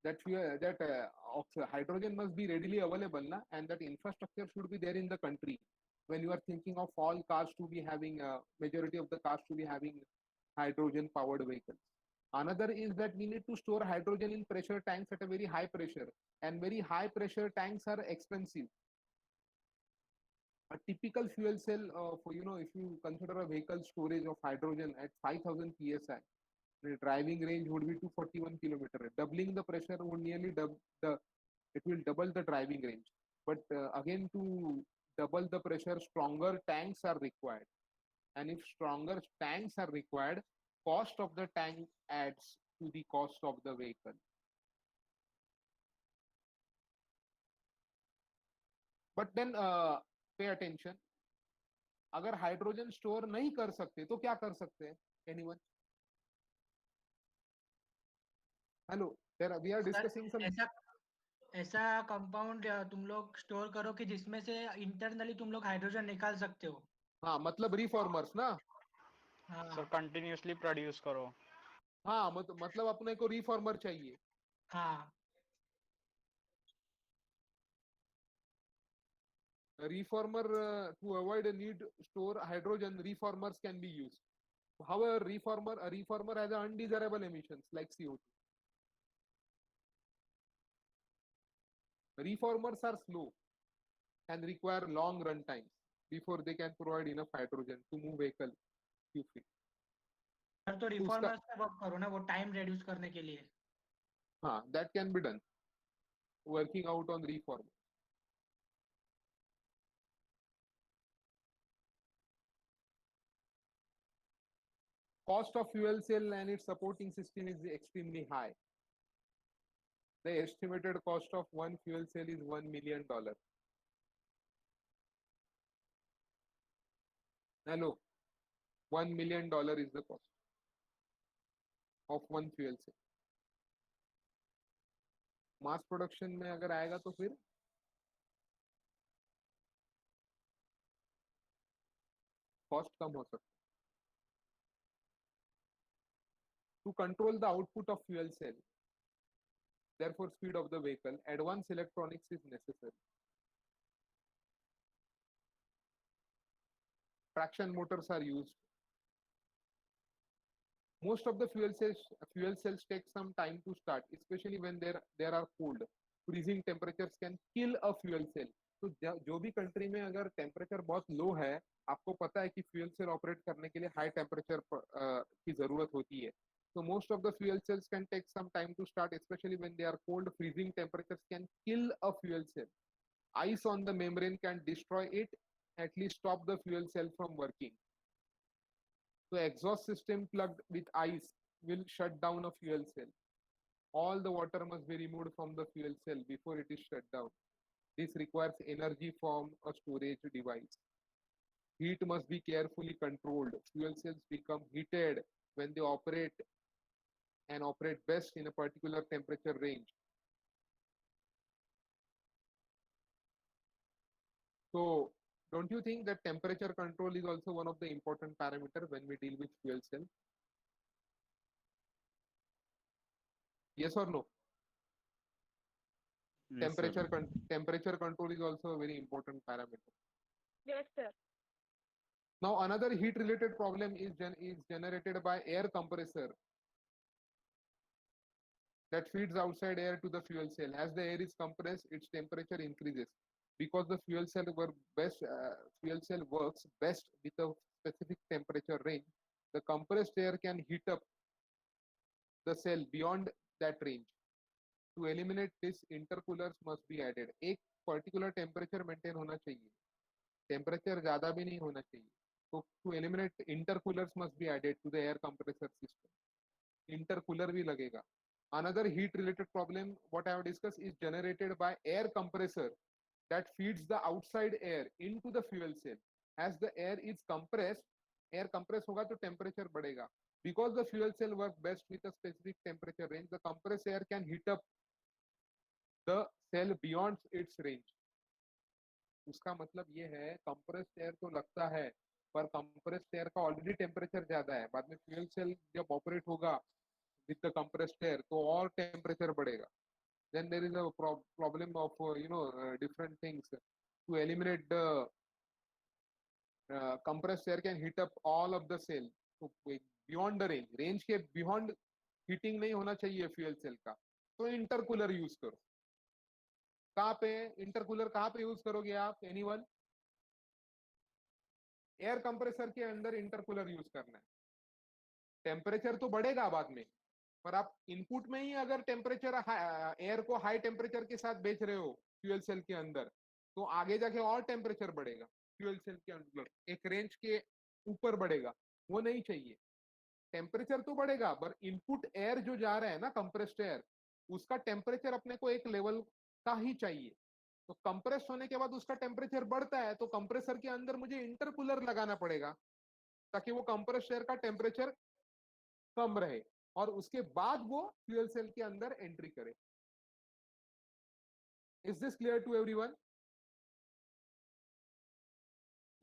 cell. Hydrogen must be readily available, and that infrastructure should be there in the country. When you are thinking of all cars to be having, majority of the cars to be having hydrogen powered vehicles. Another is that we need to store hydrogen in pressure tanks at a very high pressure, and very high pressure tanks are expensive. A typical fuel cell, if you consider a vehicle storage of hydrogen at 5,000 psi, the driving range would be 241 kilometers. Doubling the pressure would nearly it will double the driving range. But again, to double the pressure, stronger tanks are required. And if stronger tanks are required, cost of the tank adds to the cost of the vehicle. But then pay attention. अगर hydrogen store नहीं कर सकते तो क्या कर सकते हैं? Anyone? Hello, there we are discussing some. ऐसा कंपाउंड तुम लोग स्टोर करो कि जिसमें से इंटरनली तुम लोग हाइड्रोजन निकाल सकते हो. हाँ, मतलब रिफॉर्मर्स ना. सर कंटिन्यूअसली प्रोड्यूस करो. हाँ, मतलब अपने को रिफॉर्मर चाहिए. हाँ. Reformer to avoid a need to store hydrogen, reformers can be used. However, a reformer has undesirable emissions like CO2. Reformers are slow and require long run times before they can provide enough hydrogen to move vehicle quickly. तो reformers का work करो ना, वो time reduce करने के लिए. हाँ, that can be done. Working out on reformer. Cost of fuel cell and its supporting system is extremely high. The estimated cost of one fuel cell is $1 million. Hello, $1 million is the cost of one fuel cell. Mass production में अगर आएगा तो फिर cost कम हो सकता है. To control the output of fuel cell, therefore speed of the vehicle, advanced electronics is necessary. Traction motors are used. Most of the fuel cells take some time to start, especially when there are cold. Freezing temperatures can kill a fuel cell. तो जो भी country में अगर temperature बहुत लो है, आपको पता है कि फ्यूल सेल ऑपरेट करने के लिए हाई टेम्परेचर की जरूरत होती है. So most of the fuel cells can take some time to start, especially when they are cold. Freezing temperatures can kill a fuel cell. Ice on the membrane can destroy it, at least stop the fuel cell from working. So exhaust system plugged with ice will shut down a fuel cell. All the water must be removed from the fuel cell before it is shut down. This requires energy from a storage device. Heat must be carefully controlled. Fuel cells become heated when they operate and operate best in a particular temperature range. So don't you think that temperature control is also one of the important parameter when we deal with fuel cell? Yes or no? Yes, sir. Temperature control is also a very important parameter. Yes, sir. Now another heat related problem is generated by air compressor that feeds outside air to the fuel cell. As the air is compressed, its temperature increases. Because the fuel cell works best with a specific temperature range, the compressed air can heat up the cell beyond that range. To eliminate this, intercoolers must be added. एक particular temperature maintain होना चाहिए. Temperature ज़्यादा भी नहीं होना चाहिए. So to eliminate, intercoolers must be added to the air compressor system. Intercooler भी लगेगा. Another heat related problem what I have discussed is generated by air compressor that feeds the outside air into the fuel cell. As the air is compressed, air compress होगा तो temperature बढ़ेगा. Because the fuel cell works best with a specific temperature range, the compressed air can heat up the cell beyond its range. उसका मतलब ये है compressed air तो लगता है पर compressed air का already temperature ज्यादा है. बाद में fuel cell जब operate होगा with the compressed air तो और temperature बढ़ेगा. Then there is a problem of different things. To eliminate the compressed air can heat up all of the cell. So beyond the range के beyond heating नहीं होना चाहिए fuel cell का. तो intercooler use करो. कहाँ पे इंटरकूलर कहाँ पे यूज करोगे आप? एनीवन? एयर कंप्रेसर के अंदर इंटरकूलर यूज करना है. टेम्परेचर तो बढ़ेगा बाद में, पर आप इनपुट में ही अगर टेम्परेचर एयर को हाई टेम्परेचर के साथ बेच रहे हो फ्यूल सेल के अंदर, तो आगे जाके और टेम्परेचर बढ़ेगा फ्यूल सेल के अंदर, एक रेंज के ऊपर बढ़ेगा. वो नहीं चाहिए. टेम्परेचर तो बढ़ेगा पर इनपुट एयर जो जा रहा है ना, कंप्रेस्ड एयर, उसका टेम्परेचर अपने को एक लेवल का ही चाहिए. तो कंप्रेस होने के बाद उसका टेम्परेचर बढ़ता है तो कंप्रेसर के अंदर मुझे इंटरकूलर लगाना पड़ेगा ताकि वो कंप्रेस्ड एयर का टेम्परेचर कम रहे और उसके बाद वो फ्यूल सेल के अंदर एंट्री करे. Is this clear to everyone?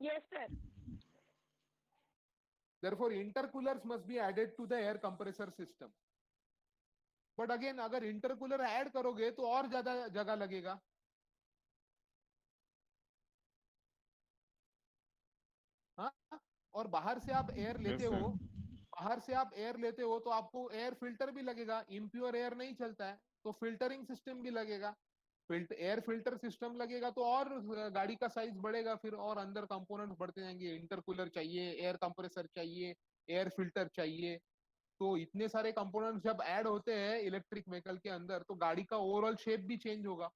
Yes, sir. Therefore intercoolers must be added to the air compressor system. But again अगर इंटरकूलर ऐड करोगे तो और ज्यादा जगह लगेगा. हाँ, और बाहर से आप एयर लेते Yes, sir. हो, बाहर से आप एयर लेते हो तो आपको एयर फिल्टर भी लगेगा. इम्प्योर एयर नहीं चलता है तो फिल्टरिंग सिस्टम भी लगेगा. एयर फिल्टर सिस्टम लगेगा तो और गाड़ी का साइज बढ़ेगा, फिर और अंदर कंपोनेंट्स बढ़ते जाएंगे. इंटरकूलर चाहिए, एयर कंप्रेसर चाहिए, एयर फिल्टर चाहिए. तो इतने सारे कंपोनेंट्स जब ऐड होते हैं इलेक्ट्रिक व्हीकल के अंदर तो गाड़ी का ओवरऑल शेप भी चेंज होगा.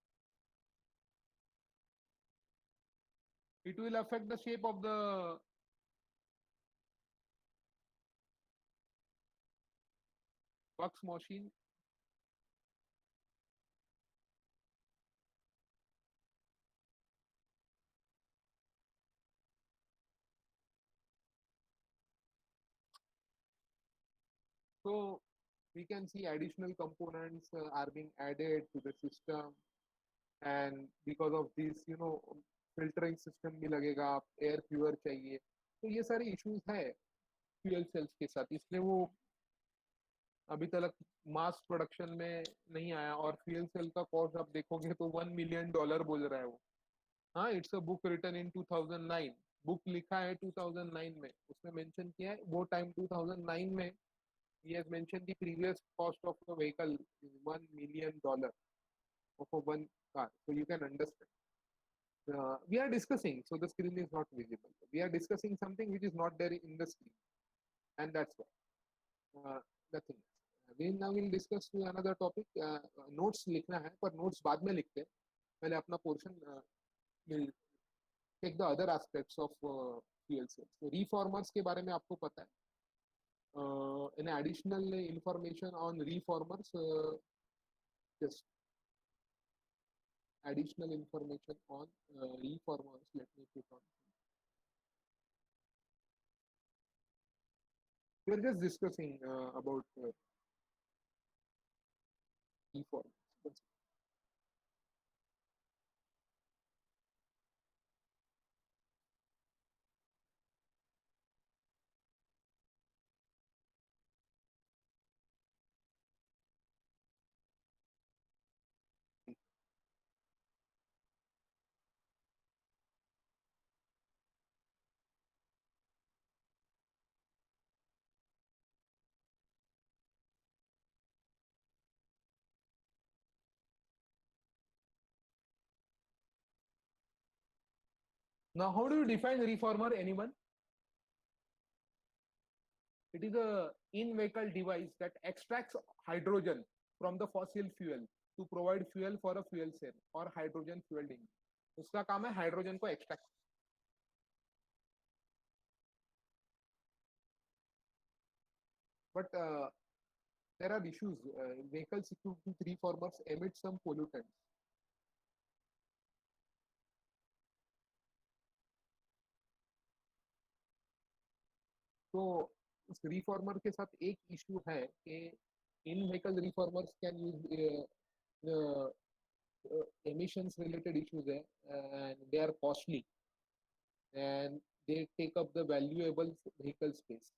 It will affect the shape of the works machine. So we can see additional components are being added to the system, and because of this filtering system भी लगेगा, air pure चाहिए. तो ये सारे issues है fuel cells के साथ, इसलिए वो अभी तक मास प्रोडक्शन में नहीं आया. और फ्यूल सेल का कॉस्ट आप देखोगे तो $1 मिलियन बोल रहा है वो. हाँ, it's a book written in 2009. Book लिखा है 2009 में, उसमें मेंशन किया है वो टाइम 2009 में. He has mentioned the previous cost of the vehicle is $1 million for one car. So you can understand. We are discussing, so the screen is not visible. We are discussing something which is not there in the screen, and that's why. Nothing else. We now will discuss another topic. Notes लिखना है, पर notes बाद में लिखते हैं. पहले अपना portion will take the other aspects of fuel cells. So reformers के बारे में आपको पता है. An additional information on reformers, just additional information on reformers. Let me put on. we're just discussing about reform. Now, how do you define reformer? Anyone? It is a in-vehicle device that extracts hydrogen from the fossil fuel to provide fuel for a fuel cell or hydrogen fueled engine. उसका काम है hydrogen को extract. But there are issues. Vehicles equipped with reformers emit some pollutants. तो उस reformer के साथ एक issue है कि in vehicle reformers can use emissions related issues है and they are costly and they take up the valuable vehicle space.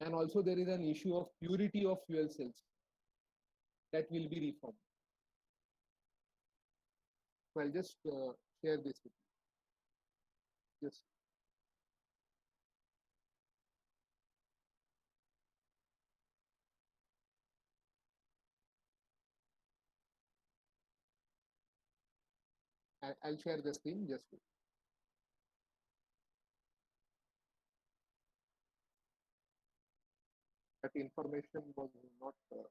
And also there is an issue of purity of fuel cells that will be reformed. So I'll just share this with you. Just I'll share the screen just. That information was not. I'll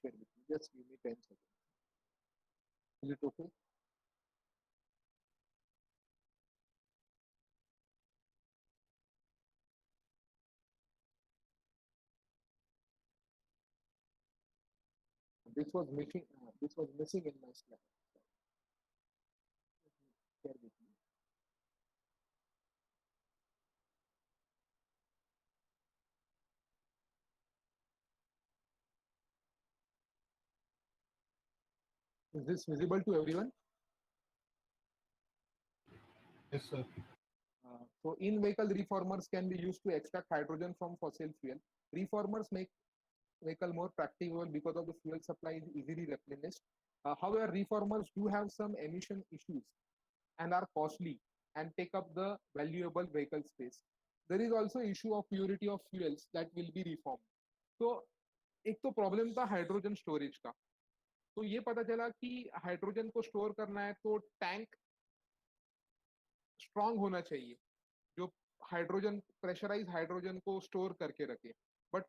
share with you. Just give me 10 seconds. Is it okay? This was missing. This was missing in my slide. Share with you. Is this visible to everyone? Yes, sir. So in-vehicle reformers can be used to extract hydrogen from fossil fuel. Reformers make vehicle more practicable because of the fuel supply is easily replenished. However, reformers do have some emission issues and are costly and take up the valuable vehicle space. There is also issue of purity of fuels that will be reformed. तो एक तो problem था hydrogen storage का. तो ये पता चला कि हाइड्रोजन को स्टोर करना है तो टैंक स्ट्रांग होना चाहिए जो हाइड्रोजन प्रेशराइज हाइड्रोजन को स्टोर करके रखे. बट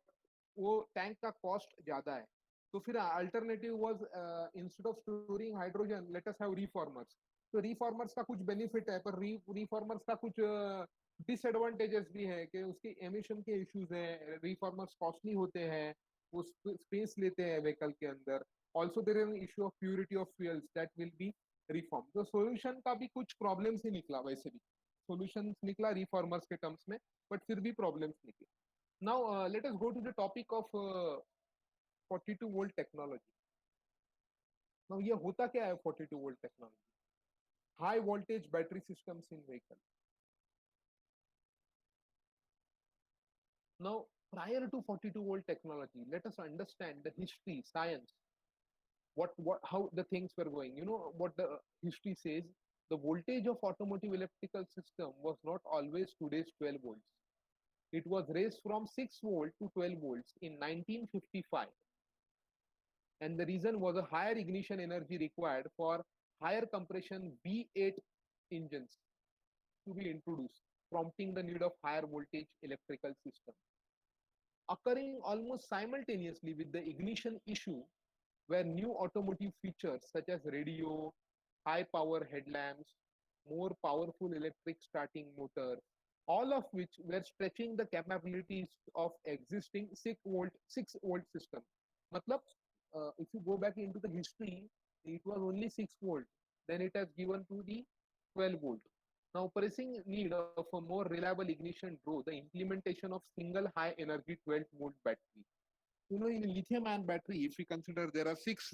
वो टैंक का कॉस्ट ज्यादा है. तो फिर alternative was instead of storing hydrogen let us have reformers. तो रिफॉर्मर्स का कुछ बेनिफिट है पर रिफॉर्मर्स का कुछ डिसएडवांटेजेस भी है कि उसके एमिशन के इश्यूज हैं. रिफॉर्मर्स कॉस्टली होते हैं, वो स्पेस लेते हैं व्हीकल के अंदर. Also there is an issue of purity of fuels that will be reform. तो सोल्यूशन का भी कुछ प्रॉब्लम्स ही निकला. वैसे भी सोल्यूशन निकला रिफॉर्मर्स के टर्म्स में बट फिर भी प्रॉब्लम्स निकले. Now let us go to the topic of 42 volt technology. नाउ ये होता क्या है 42 volt technology? High voltage battery systems in vehicle. Now, prior to 42 volt technology, let us understand the history, science, how the things were going. You know what the history says? The voltage of automotive electrical system was not always today's 12 volts. It was raised from 6 volt to 12 volts in 1955. And the reason was a higher ignition energy required for higher compression V8 engines to be introduced, prompting the need of higher voltage electrical system. Occurring almost simultaneously with the ignition issue were new automotive features such as radio, high power headlamps, more powerful electric starting motor, all of which were stretching the capabilities of existing 6 volt system. Matlab, if you go back into the history, it was only 6 volt then it has given to the 12 volt. Now, pressing need of a more reliable ignition drove the implementation of single high energy 12 volt battery. You know, in lithium ion battery, if we consider there are 6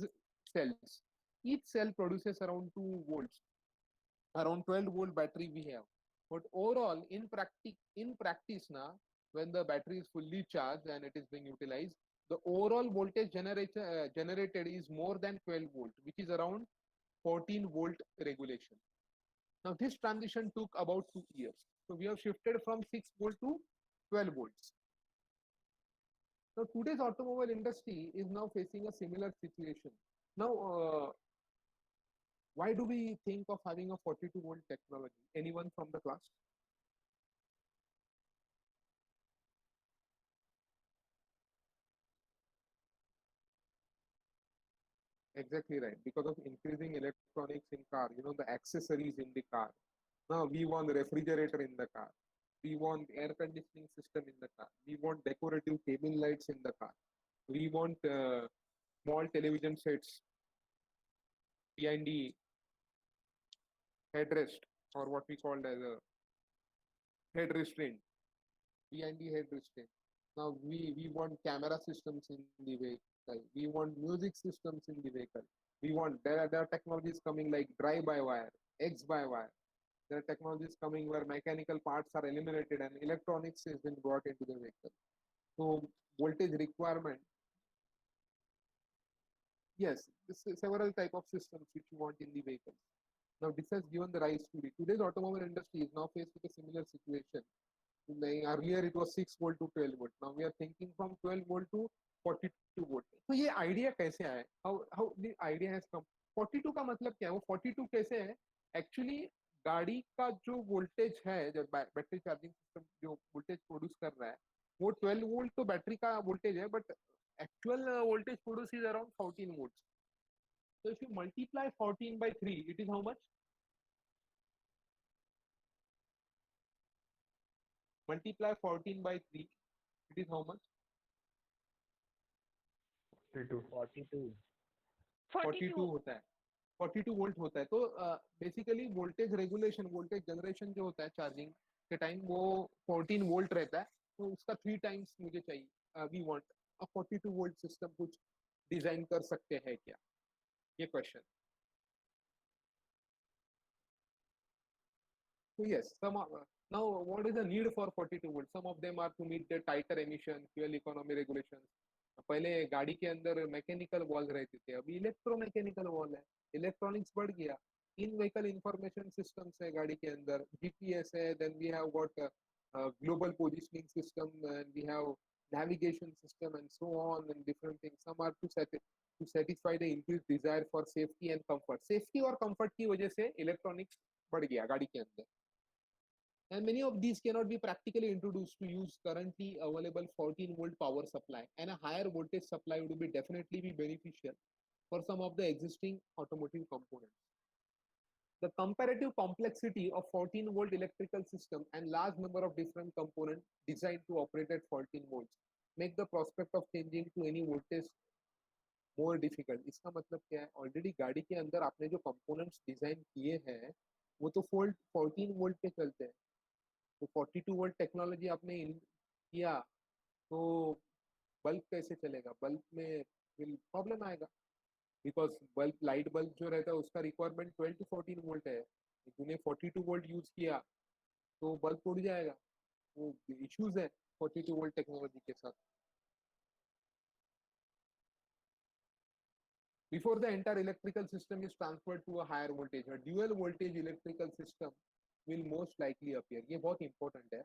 cells, each cell produces around 2 volts, around 12 volt battery we have. But overall, in practice now, when the battery is fully charged and it is being utilized, the overall voltage generated is more than 12 volt, which is around 14 volt regulation. Now this transition took about 2 years. So we have shifted from 6 volt to 12 volts. Now today's automobile industry is now facing a similar situation. Now, why do we think of having a 42 volt technology? Anyone from the class? Exactly right. Because of increasing electronics in car, you know, the accessories in the car. Now we want refrigerator in the car. We want air conditioning system in the car. We want decorative cabin lights in the car. We want small television sets behind the headrest, or what we call as a head restraint, behind the head restraint. Now we want camera systems in the vehicle. We want music systems in the vehicle. We want there are technologies coming like drive by wire, X by wire. There are technologies coming where mechanical parts are eliminated and electronics has been brought into the vehicle. So voltage requirement, yes, this is several type of systems which you want in the vehicle. Now this has given the rise to today's automobile industry is now faced with a similar situation. Earlier it was 6 volt to 12 volt. Now we are thinking from 12 volt to 42 volt. तो ये idea कैसे आया? How the idea has come? 42 का मतलब क्या है? वो 42 कैसे है? Actually गाड़ी का जो वोल्टेज है, जब बैटरी चार्जिंग सिस्टम जो वोल्टेज प्रोड्यूस कर रहा है, वो 12 वोल्ट तो बैटरी का वोल्टेज है, but actual voltage produced is around 14 volts. So if you multiply 14 by 3, it is how much? Multiply 14 by 3, it is how much? 42 42 होता है, 42 वोल्ट होता है. तो basically voltage regulation, voltage generation जो होता है चार्जिंग के टाइम वो 14 वोल्ट रहता है. तो उसका 3 टाइम्स मुझे चाहिए. We want a 42 volt system. कुछ डिजाइन कर सकते हैं क्या? ये question. So yes, now what is the need for 42 volts? Some of them are to meet the tighter emission, fuel economy regulations. पहले गाड़ी के अंदर मैकेनिकल वॉल्व रहते थे, अभी इलेक्ट्रोमैकेनिकल वॉल्व है. इलेक्ट्रॉनिक्स बढ़ गया. इन व्हीकल इंफॉर्मेशन सिस्टम्स है गाड़ी के अंदर, जीपीएस है, then we have got global positioning system, and we have navigation system and so on, and different things. Some are to satisfy the increased desire for safety and comfort. Safety और comfort की वजह से electronics बढ़ गया गाड़ी के अंदर. And many of these cannot be practically introduced to use currently available 14 volt power supply, and a higher voltage supply would be definitely be beneficial for some of the existing automotive components. The comparative complexity of 14 volt electrical system and large number of different components designed to operate at 14 volts make the prospect of changing to any voltage more difficult. इसका मतलब क्या है? Already गाड़ी के अंदर आपने जो components design किए हैं वो तो 14 वोल्ट पे चलते हैं. तो 42 वोल्ट टेक्नोलॉजी आपने किया तो बल्ब कैसे चलेगा? बल्ब में प्रॉब्लम आएगा, बिकॉज बल्ब, लाइट बल्ब जो रहता है उसका रिक्वायरमेंट 12 to 14 वोल्ट है. तूने 42 वोल्ट यूज किया तो बल्ब टूट जाएगा. वो इश्यूज है 42 वोल्ट टेक्नोलॉजी के साथ. Before the entire electrical system is transferred to a higher voltage, a dual voltage electrical system will most likely appear. ये बहुत important है,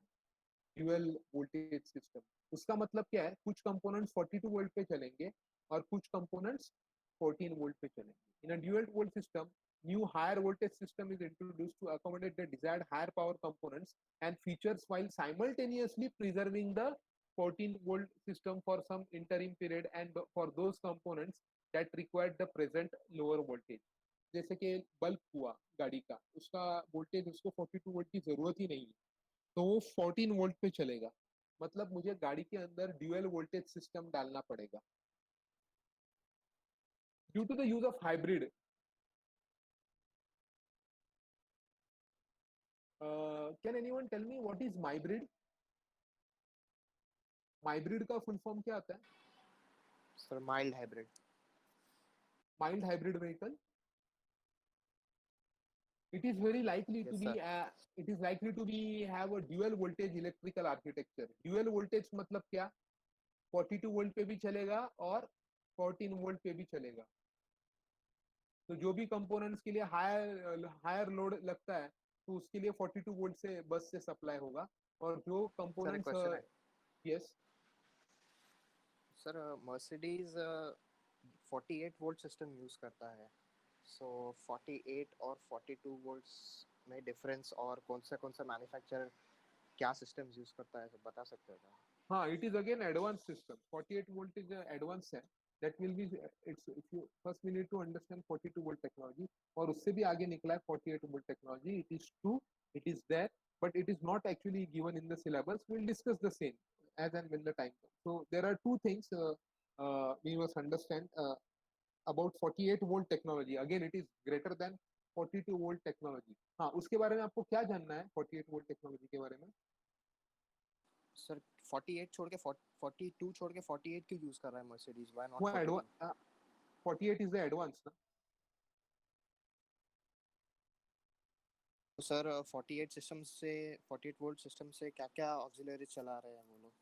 dual voltage system. उसका मतलब क्या है? कुछ components 42 वोल्ट पे चलेंगे और कुछ components 14 वोल्ट पे चलेंगे. In a dual volt system, new higher voltage system is introduced to accommodate the desired higher power components and features while simultaneously preserving the 14 volt system for some interim period and for those components that required the present lower voltage. जैसे कि bulb हुआ गाड़ी का, उसका voltage उसको 42 volt की जरूरत ही नहीं है, तो वो 14 वोल्ट पे चलेगा. मतलब मुझे गाड़ी के अंदर ड्यूअल वोल्टेज सिस्टम डालना पड़ेगा. Due to the use of hybrid, can anyone tell me what is mybrid? Mybrid का फुल फॉर्म क्या आता है? Sir mild hybrid. Mild hybrid vehicle. It is very likely Yes, to be sir. it is likely to be have a dual voltage electrical architecture. Dual voltage मतलब क्या? 42 volt पे भी चलेगा और 14 वोल्ट पे भी चलेगा. तो जो भी कंपोनेंट्स के लिए हायर लोड लगता है तो उसके लिए 42 वोल्ट से बस से सप्लाई होगा. और जो सर एक कंपोनेंट्स क्वेश्चन है yes sir, Mercedes 48 volt system use करता है, सो 48 और 42 वोल्ट्स में डिफरेंस और कौन सा मैन्युफैक्चरर क्या सिस्टम्स यूज करता है, सब बता सकते हो क्या? हाँ, it is again advanced system. 48 volt is advanced है. That will be it's if you first we need to understand 42 volt technology. और उससे भी आगे निकला है 48 volt technology. It is true, it is there, but it is not actually given in the syllabus. We'll discuss the same as and when the time comes. So there are two things we must understand about 48 volt technology. Again, it is greater than 42 volt technology. हाँ, उसके बारे में आपको क्या जानना है 48 volt technology के बारे में? सर 48 छोड़ के 42 छोड़ के 48 क्यों यूज कर रहा है मर्सिडीज, व्हाई नॉट वो 42? 48 is the advanced ना. तो सर 48 सिस्टम से 48 वोल्ट सिस्टम से क्या ऑक्सिलरी चला रहे हैं वो लोग?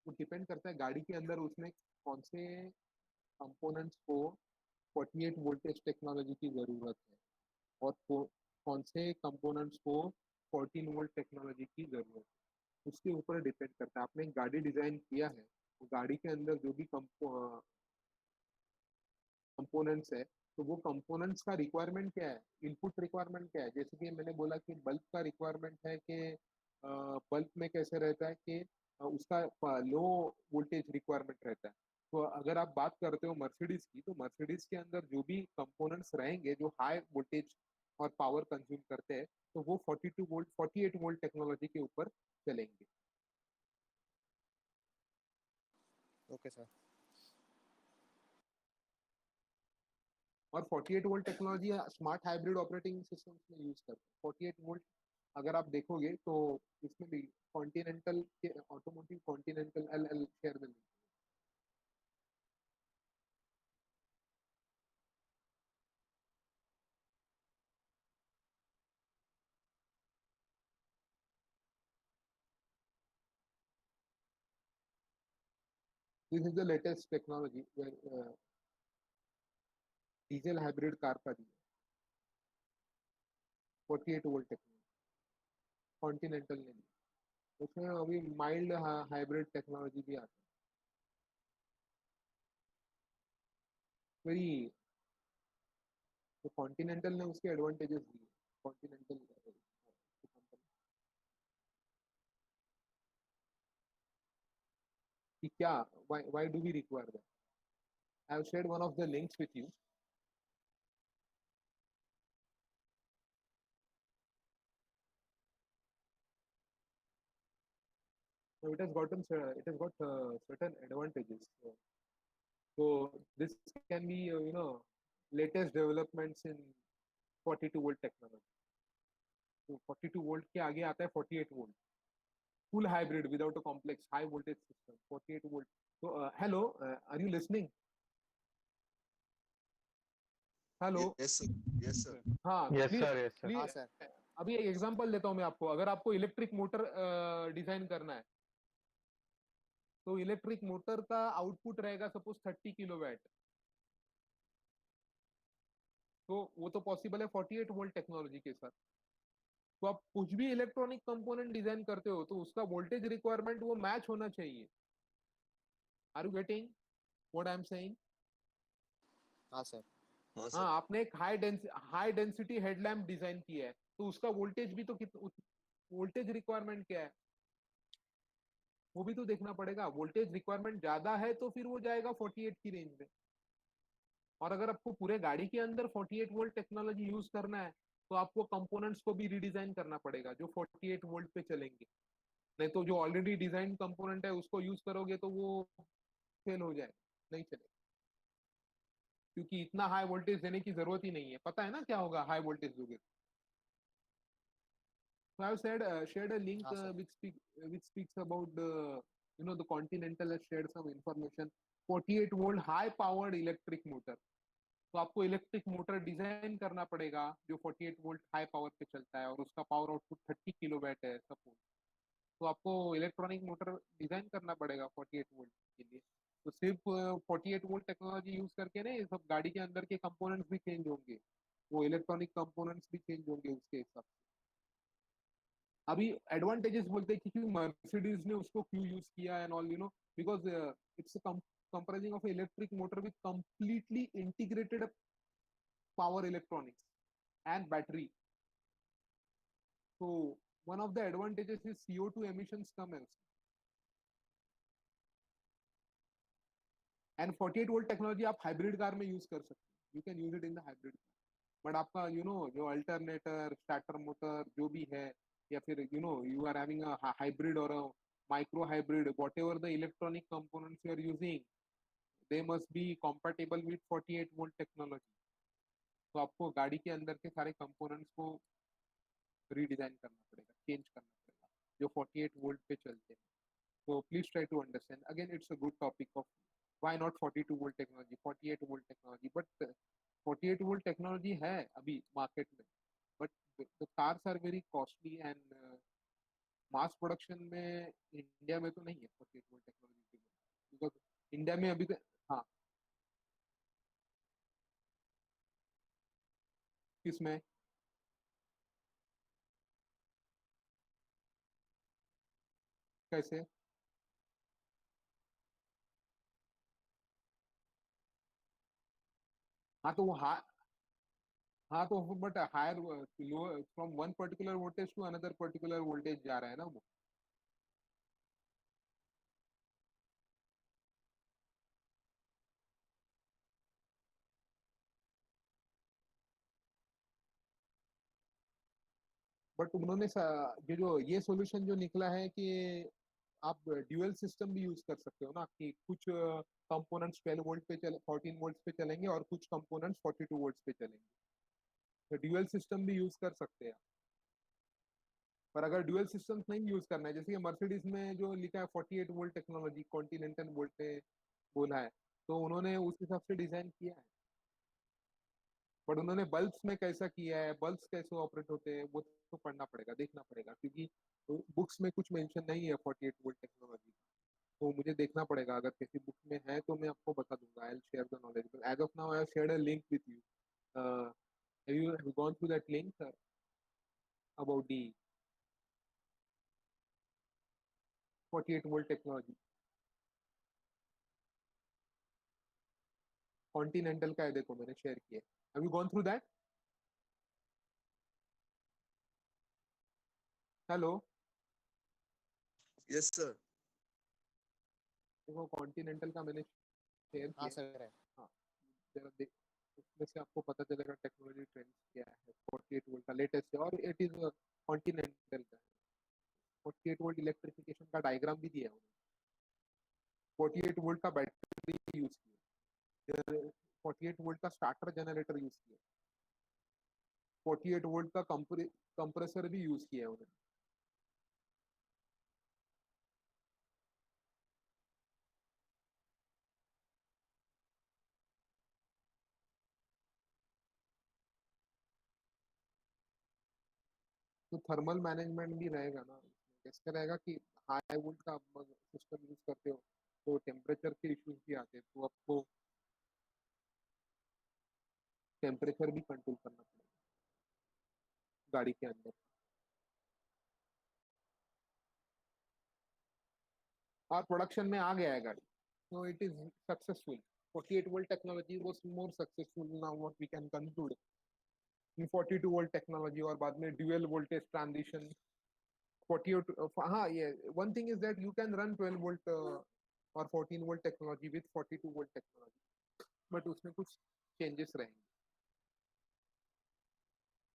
वो डिपेंड करता है गाड़ी के अंदर उसमें कौन से कंपोनेंट्स को 48 वोल्टेज टेक्नोलॉजी की ज़रूरत है और कौन से कंपोनेंट्स को 14 वोल्ट टेक्नोलॉजी की ज़रूरत है, उसके ऊपर डिपेंड करता है. आपने एक गाड़ी डिज़ाइन किया है, तो गाड़ी के अंदर जो भी कंपोनेंट्स है, तो वो कंपोनेंट्स का रिक्वायरमेंट क्या है, इनपुट रिक्वायरमेंट क्या है. जैसे कि मैंने बोला कि बल्ब का रिक्वायरमेंट है कि बल्ब में कैसे रहता है कि उसका लो वोल्टेज रिक्वायरमेंट रहता है. तो अगर आप बात करते हो मर्सिडीज की, तो मर्सिडीज के अंदर जो भी कंपोनेंट्स रहेंगे जो हाई वोल्टेज और पावर कंज्यूम करते हैं, तो वो 42 वोल्ट 48 वोल्ट टेक्नोलॉजी के ऊपर चलेंगे. Okay sir. और 48 volt technology smart hybrid operating systems में यूज करते हैं. 48 वोल्ट अगर आप देखोगे तो इसमें भी कॉन्टिनेंटल के ऑटोमोटिव कॉन्टिनेंटल एल शेयर में this is the latest technology where diesel hybrid car का दिया 48 वोल्ट टेक्नोलॉजी कॉन्टिनेंटल ने दी. उसमें अभी माइल्ड हाइब्रिड टेक्नोलॉजी भी आता है. वेरी तो कॉन्टिनेंटल ने उसके एडवांटेजेस दिए. कॉन्टिनेंटल कि क्या why do we require that? I have shared one of the links with you. So it has got certain advantages. So this can be latest developments in 42 volt technology. So 42 volt के आगे आता है 48 volt. Full hybrid without a complex high voltage system. 48 volt. So hello, are you listening? Hello. Yes, sir. Yes, sir. हाँ yes please, sir, yes sir. हाँ please, sir. अभी एक example देता हूँ मैं आपको. अगर आपको इलेक्ट्रिक मोटर डिजाइन करना है, तो इलेक्ट्रिक मोटर का आउटपुट रहेगा सपोज 30 किलोवाट, तो वो तो पॉसिबल है 48 वोल्ट टेक्नोलॉजी के साथ. तो आप कुछ भी इलेक्ट्रॉनिक कंपोनेंट डिजाइन करते हो तो उसका वोल्टेज रिक्वायरमेंट वो मैच होना चाहिए. Are you getting what I am saying? हाँ सर. हाँ हाँ, सर. आपने एक हाई डेंसिटी हेडलैम्प डिजाइन किया है, तो उसका वोल्टेज भी तो वोल्टेज रिक्वायरमेंट क्या है वो भी तो देखना पड़ेगा. वोल्टेज रिक्वायरमेंट ज्यादा है तो फिर वो जाएगा 48 की रेंज में. और अगर आपको पूरे गाड़ी के अंदर 48 वोल्ट टेक्नोलॉजी यूज करना है, तो आपको कंपोनेंट्स को भी रिडिजाइन करना पड़ेगा जो 48 वोल्ट पे चलेंगे. नहीं तो जो ऑलरेडी डिजाइन कंपोनेंट है उसको यूज करोगे तो वो फेल हो जाए, नहीं चलेगा. क्योंकि इतना हाई वोल्टेज देने की जरूरत ही नहीं है. पता है ना क्या होगा हाई वोल्टेज दोगे? So I've shared a link हाँ sir which speaks about the Continental has shared some information. 48 volt high powered electric motor. तो आपको इलेक्ट्रिक मोटर डिजाइन करना पड़ेगा जो 48 वोल्ट हाई पावर पे चलता है और उसका पावर आउटपुट 30 किलोवाट है सपोज। तो आपको इलेक्ट्रॉनिक मोटर डिजाइन करना पड़ेगा 48 वोल्ट के लिए। तो सिर्फ 48 वोल्ट टेक्नोलॉजी यूज करके नहीं, सब गाड़ी के अंदर के कंपोनेंट्स भी चेंज होंगे, वो इलेक्ट्रॉनिक कंपोनेंट्स भी चेंज होंगे उसके हिसाब से। अभी एडवांटेजेस बोलते हैं क्योंकि मर्सिडीज ने उसको क्यों यूज किया and all because it's comprising of electric motor with completely integrated power electronics and battery. So one of the advantages is CO2 emissions come as, and 48 volt technology आप hybrid car में use कर सकते हैं, you can use it in the hybrid car. But आपका जो alternator, starter motor जो भी है, या फिर you are having a hybrid or a micro hybrid, whatever the electronic components you are using, they must be compatible with 48 volt technology. तो आपको गाड़ी के अंदर के सारे कंपोनेंट्स को रीडिजाइन करना पड़ेगा, चेंज करना पड़ेगा जो 48 वोल्ट पे चलते हैं। तो please try to understand, again it's a good topic of why not 42 volt technology, 48 volt technology. But 48 volt technology है अभी मार्केट में, but the cars are very costly and mass production में इंडिया में तो नहीं है 48 वोल्ट टेक्नोलॉजी, बिकॉज इंडिया में अभी हाँ किसमें कैसे? हाँ तो वो हाँ तो but higher low from one particular voltage to another particular voltage जा रहा है ना वो। बट उन्होंने ये सॉल्यूशन जो निकला है कि आप ड्यूअल सिस्टम भी यूज कर सकते हो ना, कि कुछ कंपोनेंट्स 12 वोल्ट पे 14 वोल्ट पे चलेंगे और कुछ कंपोनेंट्स 42 वोल्ट पे चलेंगे, तो ड्यूअल सिस्टम भी यूज कर सकते हैं। पर अगर ड्यूअल सिस्टम्स नहीं यूज करना है, जैसे कि मर्सिडीज में जो लिखा है 48 वोल्ट टेक्नोलॉजी कॉन्टिनेंटल वोल्ट पे बोला है, तो उन्होंने उस हिसाब से डिजाइन किया है। बट उन्होंने बल्ब्स में कैसा किया है, बल्ब्स कैसे ऑपरेट होते हैं, वो तो पढ़ना पड़ेगा, देखना पड़ेगा, क्योंकि बुक्स में कुछ मेंशन नहीं है 48 वोल्ट टेक्नोलॉजी। तो मुझे देखना पड़ेगा, अगर किसी बुक में है तो मैं आपको बता दूंगा। I will share the knowledge, as of now I have shared a link with you. Have you gone through that link about the 48 volt technology? Continental का है, देखो मैंने शेयर किया। Have you gone through that? Hello, Yes, sir. देखो Continental का मैंने share हाँ किया। सर है हाँ, जरा देख, उसमें से आपको पता चलेगा टेक्नोलॉजी ट्रेंड्स क्या है। 48 वोल्ट का लेटेस्ट है और इट इज कॉन्टिनेंटल का। 48 वोल्ट इलेक्ट्रिफिकेशन का डायग्राम भी दिया है उन्होंने। 48 वोल्ट का बैटरी यूज किया, 48 वोल्ट का स्टार्टर जनरेटर यूज किया, 48 वोल्ट का कंप्रेसर भी यूज किया है उन्होंने। तो थर्मल मैनेजमेंट भी रहेगा ना इसमें। कैसे रहेगा कि हाई वोल्ट का सिस्टम यूज करते हो तो टेम्परेचर के इश्यूज भी आते हैं, तो आपको टेम्परेचर भी कंट्रोल करना पड़ेगा गाड़ी के अंदर। और प्रोडक्शन में आ गया है गाड़ी, so it is successful. 48 volt technology was more successful now what we can conclude in 42 volt technology, और बाद में dual voltage transition 48 हाँ ये one thing is that you can run 12 volt or 14 volt technology with 42 volt technology, but उसमें कुछ changes रहेंगे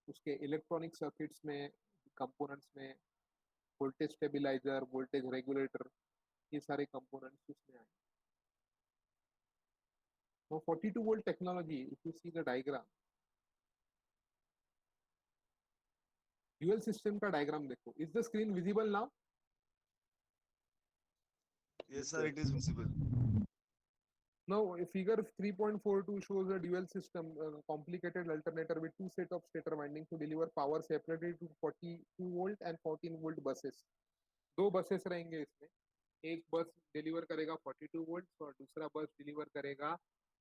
उसके electronic circuits में, कंपोनेंट्स में, वोल्टेज स्टेबिलाईजर, वोल्टेज रेगुलेटर, ये सारे कंपोनेंट्स उसमें आएंगे। So 42 volt technology, if you see the diagram, dual system का डायग्राम देखो. Is the screen visible now? Yes, sir, it is visible. Now, figure 3.42 shows a dual system, complicated alternator with two set of stator windings to deliver power separately to 42 volt and 14 volt buses. दो buses रहेंगे इसमें. एक बस deliver करेगा 42 volt और दूसरा बस deliver करेगा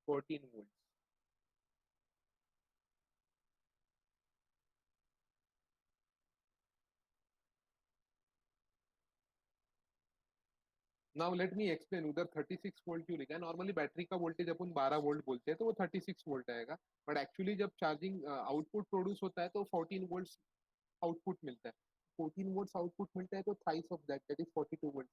14 volt. Now let me explain. उधर 36 वोल्ट क्यों लिखा है? नॉर्मली बैटरी का वोल्टेज अपन 12 वोल्ट बोलते हैं तो वो 36 वोल्ट आएगा, बट एक्चुअली जब चार्जिंग आउटपुट प्रोड्यूस होता है तो 14 वोल्ट आउटपुट मिलता है. 14 वोल्ट आउटपुट मिलता है तो thrice of that is 42 volt.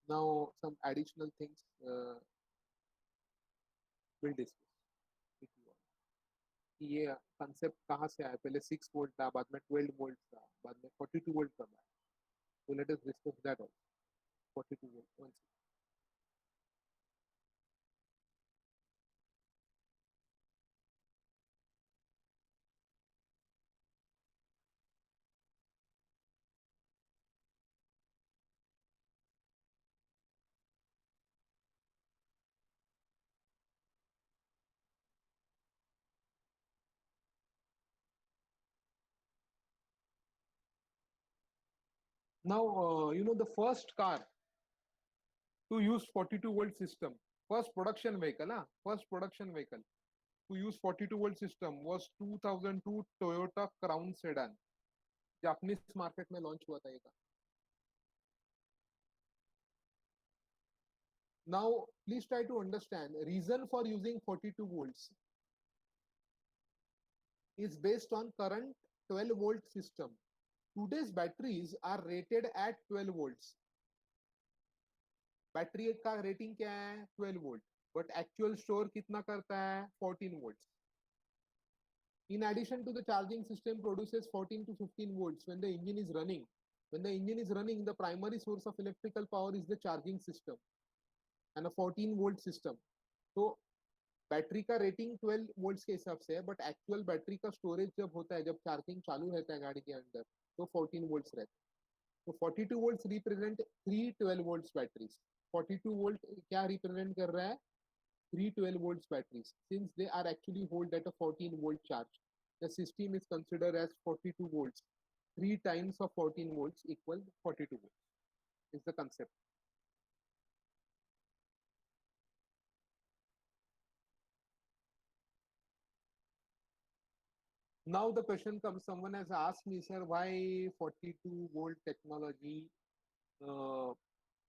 Now some additional things we'll discuss with you all. कि ये कंसेप्ट कहाँ से आया? पहले 6 वोल्ट था, बाद में 12 वोल्ट था, बाद में 42 वोल्ट कब आया? So let us discuss that also. 42 volt. One second. Now you know the first car to use 42 volt system, first production vehicle, first production vehicle to use 42 volt system was 2002 Toyota Crown sedan. Japanese market में launch हुआ था ये car. Now please try to understand reason for using 42 volts is based on current 12 volt system. Today's batteries are rated at 12 volts. Battery का rating क्या है? 12 volt, but actual store कितना करता है? 14 volts. In addition to the charging system produces 14 to 15 volts when the engine is running. When the engine is running, the primary source of electrical power is the charging system and a 14 volt system. So battery का rating 12 volts के हिसाब से है, but actual battery का storage जब होता है, जब चार्जिंग चालू रहता है गाड़ी के अंदर, तो 14 वोल्ट्स रहते हैं. तो 42 volts represent 3 12 volts batteries. 42 volt क्या रिप्रेजेंट कर रहा है? 3 12 volts batteries. Since they are actually hold at a 14 volt charge, the system is considered as 42 volts. 3 times of 14 volts equal 42 volts is the concept. Now the question comes, someone has asked me, sir, why 42 volt technology?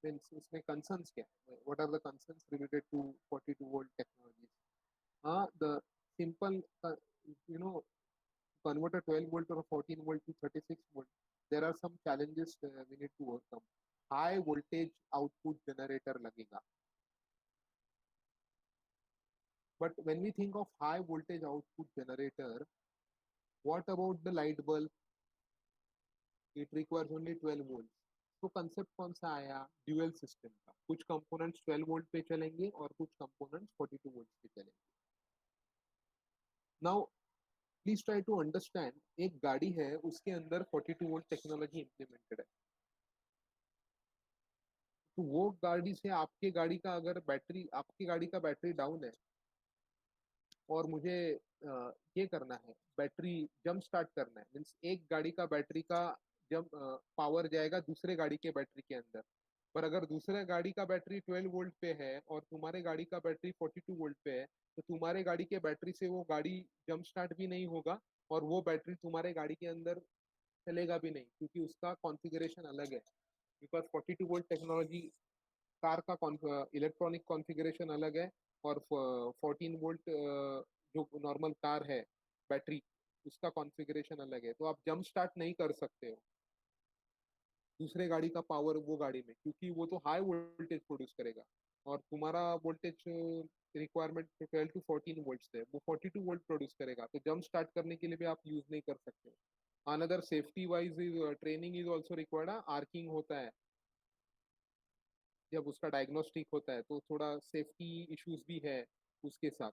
Means उसमें concerns क्या? What are the concerns related to 42 volt technologies? The simple, convert a 12 volt or a 14 volt to 36 volt. There are some challenges we need to overcome. High voltage output generator लगेगा. But when we think of high voltage output generator, what about the light bulb? It requires only 12 volts. तो concept कौन सा आया? Dual system का. कुछ components 12 volt पे चलेंगे और कुछ कंपोनेंट्स 42 वोल्ट पे चलेंगे. Now please try to understand. एक गाड़ी है, उसके अंदर 42 वोल्ट टेक्नोलॉजी इंप्लीमेंटेड है. तो वो गाड़ी से आपके गाड़ी का अगर बैटरी, आपकी गाड़ी का बैटरी डाउन है और मुझे ये करना है, बैटरी जंप स्टार्ट करना है, मीन्स एक गाड़ी का बैटरी का जब पावर जाएगा दूसरे गाड़ी के बैटरी के अंदर, पर अगर दूसरे गाड़ी का बैटरी 12 वोल्ट पे है और तुम्हारे गाड़ी का बैटरी 42 वोल्ट पे है, तो तुम्हारे गाड़ी के बैटरी से वो गाड़ी जंप स्टार्ट भी नहीं होगा और वो बैटरी तुम्हारे गाड़ी के अंदर चलेगा भी नहीं, क्योंकि उसका कॉन्फ़िगरेशन अलग है. बिकॉज 42 वोल्ट टेक्नोलॉजी कार का इलेक्ट्रॉनिक कॉन्फ़िगरेशन अलग है और 14 वोल्ट जो नॉर्मल कार है बैटरी, उसका कॉन्फ़िगरेशन अलग है. तो आप जंप स्टार्ट नहीं कर सकते हो दूसरे गाड़ी का पावर वो गाड़ी में, क्योंकि वो तो हाई वोल्टेज प्रोड्यूस करेगा और तुम्हारा वोल्टेज रिक्वायरमेंट 12 टू 14 वोल्ट्स है, वो 42 वोल्ट प्रोड्यूस करेगा. तो जंप स्टार्ट करने के लिए भी आप यूज नहीं कर सकते. Another safety wise is training is also required. Arcing होता है जब उसका डायग्नोस्टिक होता है तो थोड़ा सेफ्टी इश्यूज भी है उसके साथ।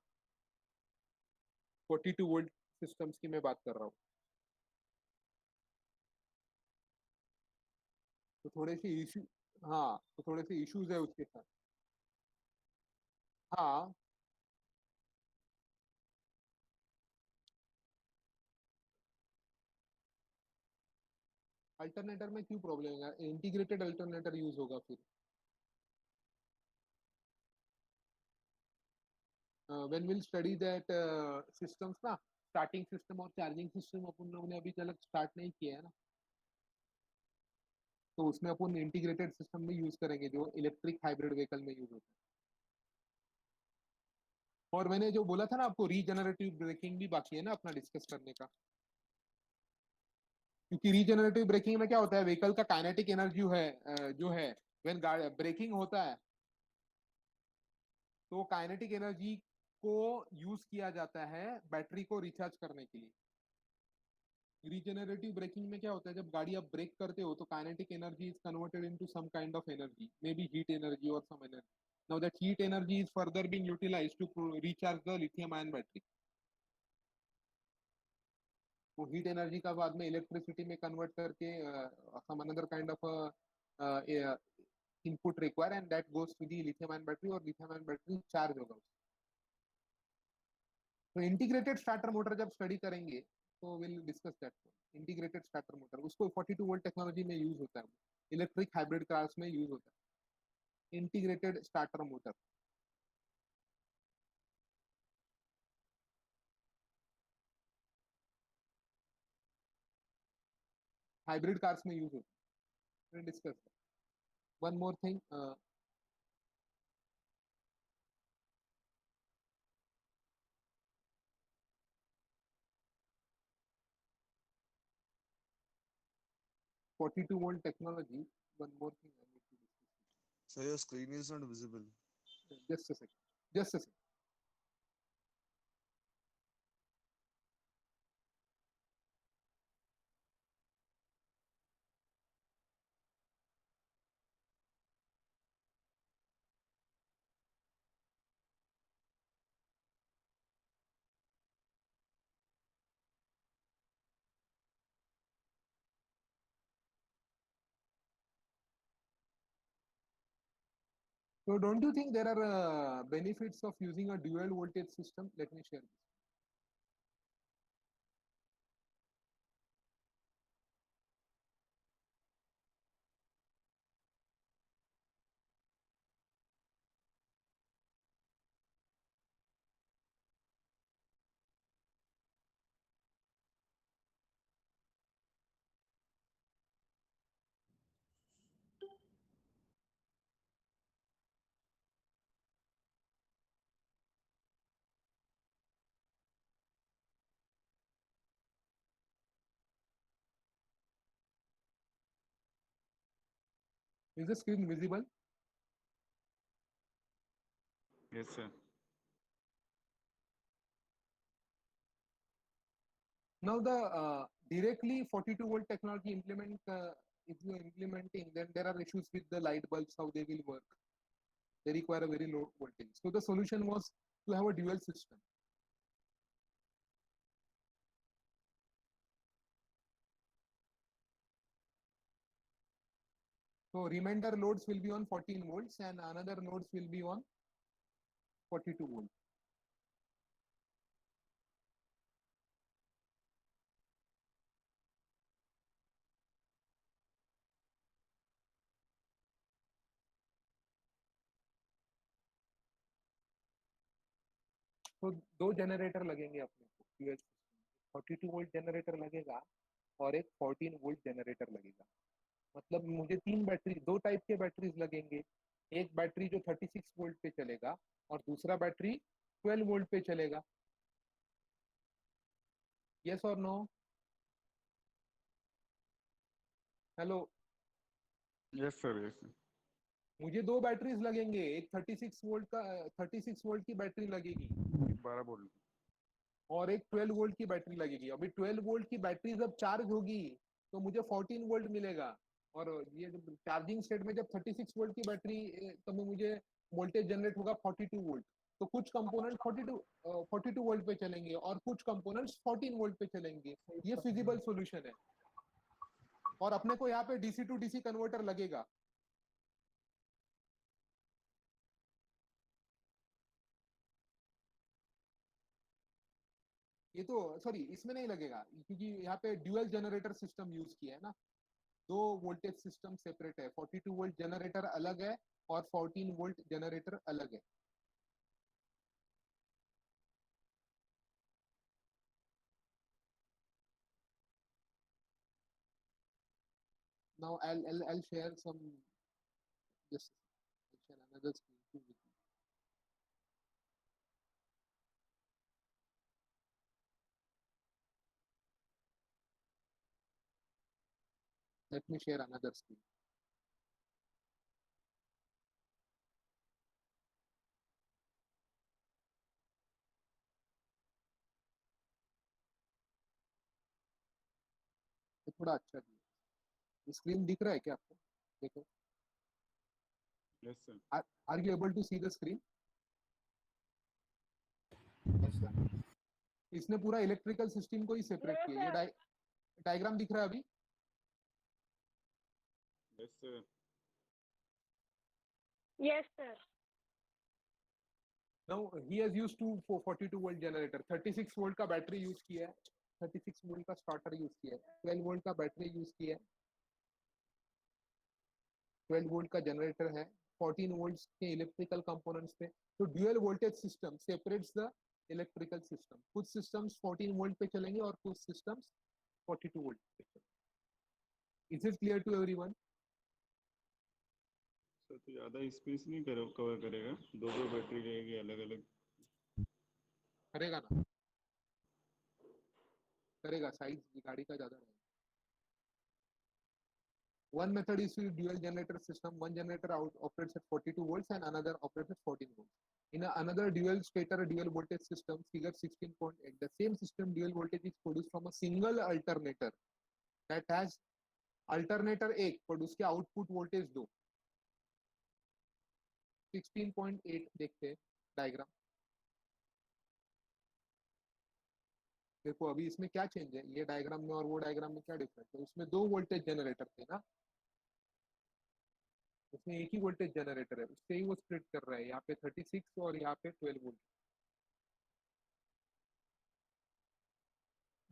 42 वोल्ट सिस्टम्स की मैं बात कर रहा हूँ। तो थोड़े से इशू, हाँ तो थोड़े से इश्यूज है उसके साथ। हाँ अल्टरनेटर में क्यों प्रॉब्लम है, इंटीग्रेटेड अल्टरनेटर यूज होगा फिर। When will study that systems ना, स्टार्टिंग सिस्टम और चार्जिंग सिस्टम अपन लोगों ने अभी तक स्टार्ट नहीं किया है ना, तो उसमें अपन इंटीग्रेटेड सिस्टम में यूज करेंगे जो इलेक्ट्रिक हाइब्रिड व्हीकल में यूज होता है। और मैंने जो बोला था ना आपको, रीजनरेटिव ब्रेकिंग भी बाकी है ना अपना डिस्कस करने का। क्योंकि रीजनरेटिव ब्रेकिंग में क्या होता है, व्हीकल का काइनेटिक एनर्जी जो है व्हेन ब्रेकिंग होता है तो काइनेटिक एनर्जी को यूज किया जाता है बैटरी को रिचार्ज करने के लिए। रीजनरेटिव ब्रेकिंग में क्या होता है, जब गाड़ी आप ब्रेक करते हो तो kinetic energy is converted into some kind of energy, maybe heat energy और some energy. Now that heat energy is further being utilised to recharge the lithium ion battery. वो हीट एनर्जी का बाद में electricity में convert करके some another kind of input require and that goes to the lithium ion battery, और lithium ion battery charge होगा। तो integrated starter motor जब स्टडी करेंगे तो will discuss that. Integrated starter motor उसको 42 वोल्ट टेक्नोलॉजी में use होता है, इलेक्ट्रिक हाइब्रिड कार्स में यूज होता है integrated starter motor. Hybrid cars में यूज होता है, discuss. One more thing, 42 volt technology. One more thing I need to discuss. So your screen is not visible. Just a second. Just a second. So don't you think there are benefits of using a dual voltage system? Let me share this. Is the screen visible? Yes, sir. Now the directly 42 volt technology if you are implementing, then there are issues with the light bulbs, how they will work. They require a very low voltage. So the solution was to have a dual system. So remainder loads will be on 14 volts and another nodes will be on 42 volts. तो दो generator लगेंगे अपने को dual system, 42 volt generator लगेगा और एक 14 volt generator लगेगा। मतलब मुझे तीन बैटरी, दो टाइप के बैटरीज लगेंगे। एक बैटरी जो 36 वोल्ट पे चलेगा और दूसरा बैटरी 12 वोल्ट पे चलेगा। यस और no? Hello, Yes, sir. Yes, sir. मुझे दो बैटरीज लगेंगे, एक 36 वोल्ट का 36 वोल्ट की बैटरी लगेगी 12 बोल। और एक 12 वोल्ट की बैटरी लगेगी। अभी 12 वोल्ट की बैटरी जब चार्ज होगी तो मुझे 14 वोल्ट मिलेगा। और ये जब चार्जिंग स्टेट में जब 36 वोल्ट की बैटरी तो में मुझे वोल्टेज जनरेट होगा 42 वोल्ट, तो कुछ कंपोनेंट 42 वोल्ट पे चलेंगे और कुछ कंपोनेंट्स 14 वोल्ट पे चलेंगे। ये फिजिबल सॉल्यूशन है और अपने को यहाँ पे डीसी टू डीसी कन्वर्टर लगेगा। ये तो सॉरी इसमें नहीं लगेगा क्योंकि यहाँ पे ड्यूअल जनरेटर सिस्टम यूज किया है ना, दो वोल्टेज सिस्टम सेपरेट है, 42 वोल्ट जनरेटर अलग है और 14 वोल्ट जनरेटर अलग है। Now I'll share some, just I'll share another screen too with you. Let me share another screen. ये थोड़ा अच्छा दिया। स्क्रीन दिख रहा है क्या आपको? देखो। Yes, sir. Are you able to see the screen? इसने पूरा इलेक्ट्रिकल सिस्टम को ही सेपरेट किया। ये डायग्राम दिख रहा है अभी? Yes, sir. Yes, sir. Now he has used 42 volt generator, 36 volt का बैटरी यूज किया है, 36 वोल्ट का स्टार्टर यूज किया है, 12 वोल्ट का बैटरी यूज किया है, 12 वोल्ट का जनरेटर है, 14 वोल्ट के इलेक्ट्रिकल कंपोनेंट्स पे। तो dual voltage system separates the electrical system. कुछ सिस्टम्स 14 वोल्ट पे चलेंगे और कुछ सिस्टम्स 42 वोल्ट पे चलेंगे। Is it clear to everyone? Sir तो ज़्यादा स्पेस नहीं कवर करेगा, दो बैटरी रहेगी अलग अलग। करेगा ना, करेगा, साइज गाड़ी का ज्यादा रहेगा। One method is to dual generator system. One generator operates at 42 volts and another operates at 14 volts. In another dual stator dual voltage system, figure 16.8, the same system dual voltage is produced from a single alternator that has alternator 1 पर उसके output voltage 2। 16.8 देखते हैं diagram. देखो अभी इसमें क्या change है, ये डायग्राम में और वो डायग्राम में क्या डिफरेंस है? उसमें दो वोल्टेज जनरेटर थे ना, उसमें एक ही वोल्टेज जनरेटर है, उससे ही वो स्प्लिट कर रहा है। यहाँ पे 36 और यहाँ पे 12 volt.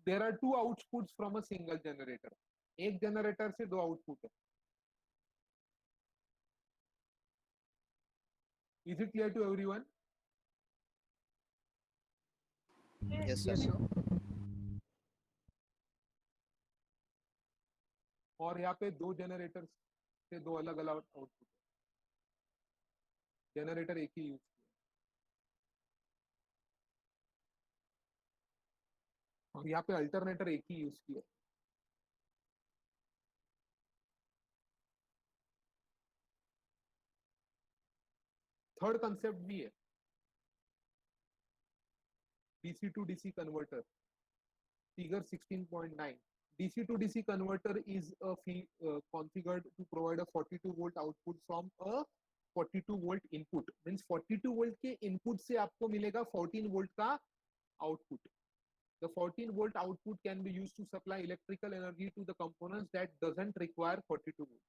There are two outputs from a single generator. एक जनरेटर से दो आउटपुट है। Is it clear to everyone? Yes, sir. और यहाँ पे दो जनरेटर से दो अलग अलग आउटपुट है। जनरेटर एक ही यूज किया और यहाँ पे अल्टरनेटर एक ही यूज किया। थर्ड कंसेप्ट भी है, DC to DC converter, figure 16.9. DC to DC converter is configured to provide a 42 volt output from a 42 volt input. Means 42 volt के input से आपको मिलेगा 14 volt का output. The 14 volt output can be used to supply electrical energy to the components that doesn't require 42 volt.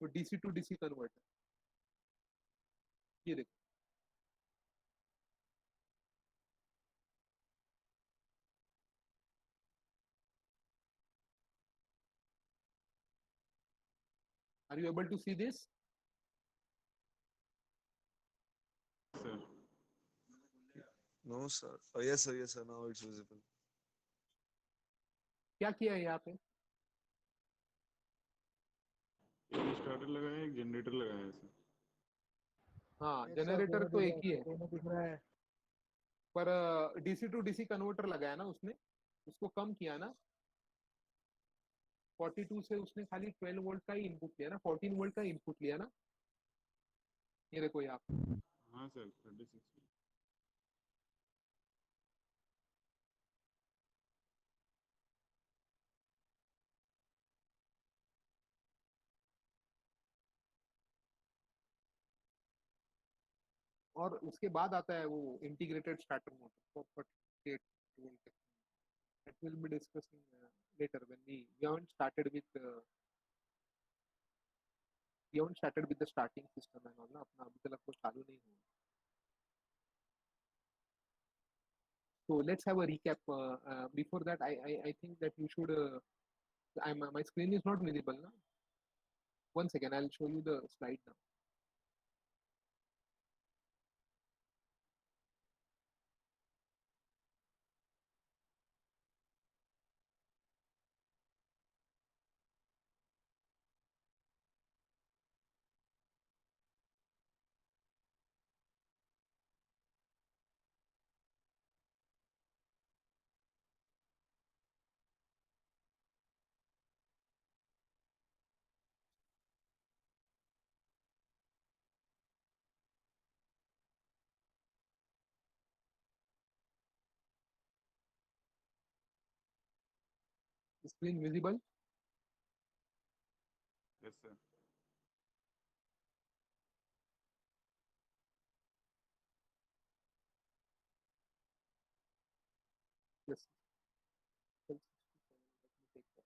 So DC to DC converter. ये देखो, are you able to see this? Sir. No, sir. Oh, yes, sir. Yes, sir. Now it's visible. क्या किया है यहाँ पे? एक starter लगाया है, एक जनरेटर लगाया है सर। हाँ, जनरेटर तो एक ही है दिख रहा है। पर डीसी टू डीसी कन्वर्टर लगाया ना उसने, उसको कम किया ना। 42 से उसने खाली 12 वोल्ट का ही इनपुट लिया ना, 14 वोल्ट का इनपुट लिया ना। ये देखो यहाँ हाँ सर 36। और उसके बाद आता है वो integrated starter motor for 48 volt. That will be discussing later when we haven't started with the starting system and all ना, अपना अभी तक वो चालू नहीं हुआ. So let's have a recap. Before that, I think that you should. My screen is not visible now. One second, I'll show you the slide now. The screen visible? Yes, sir. Yes. Let me take that.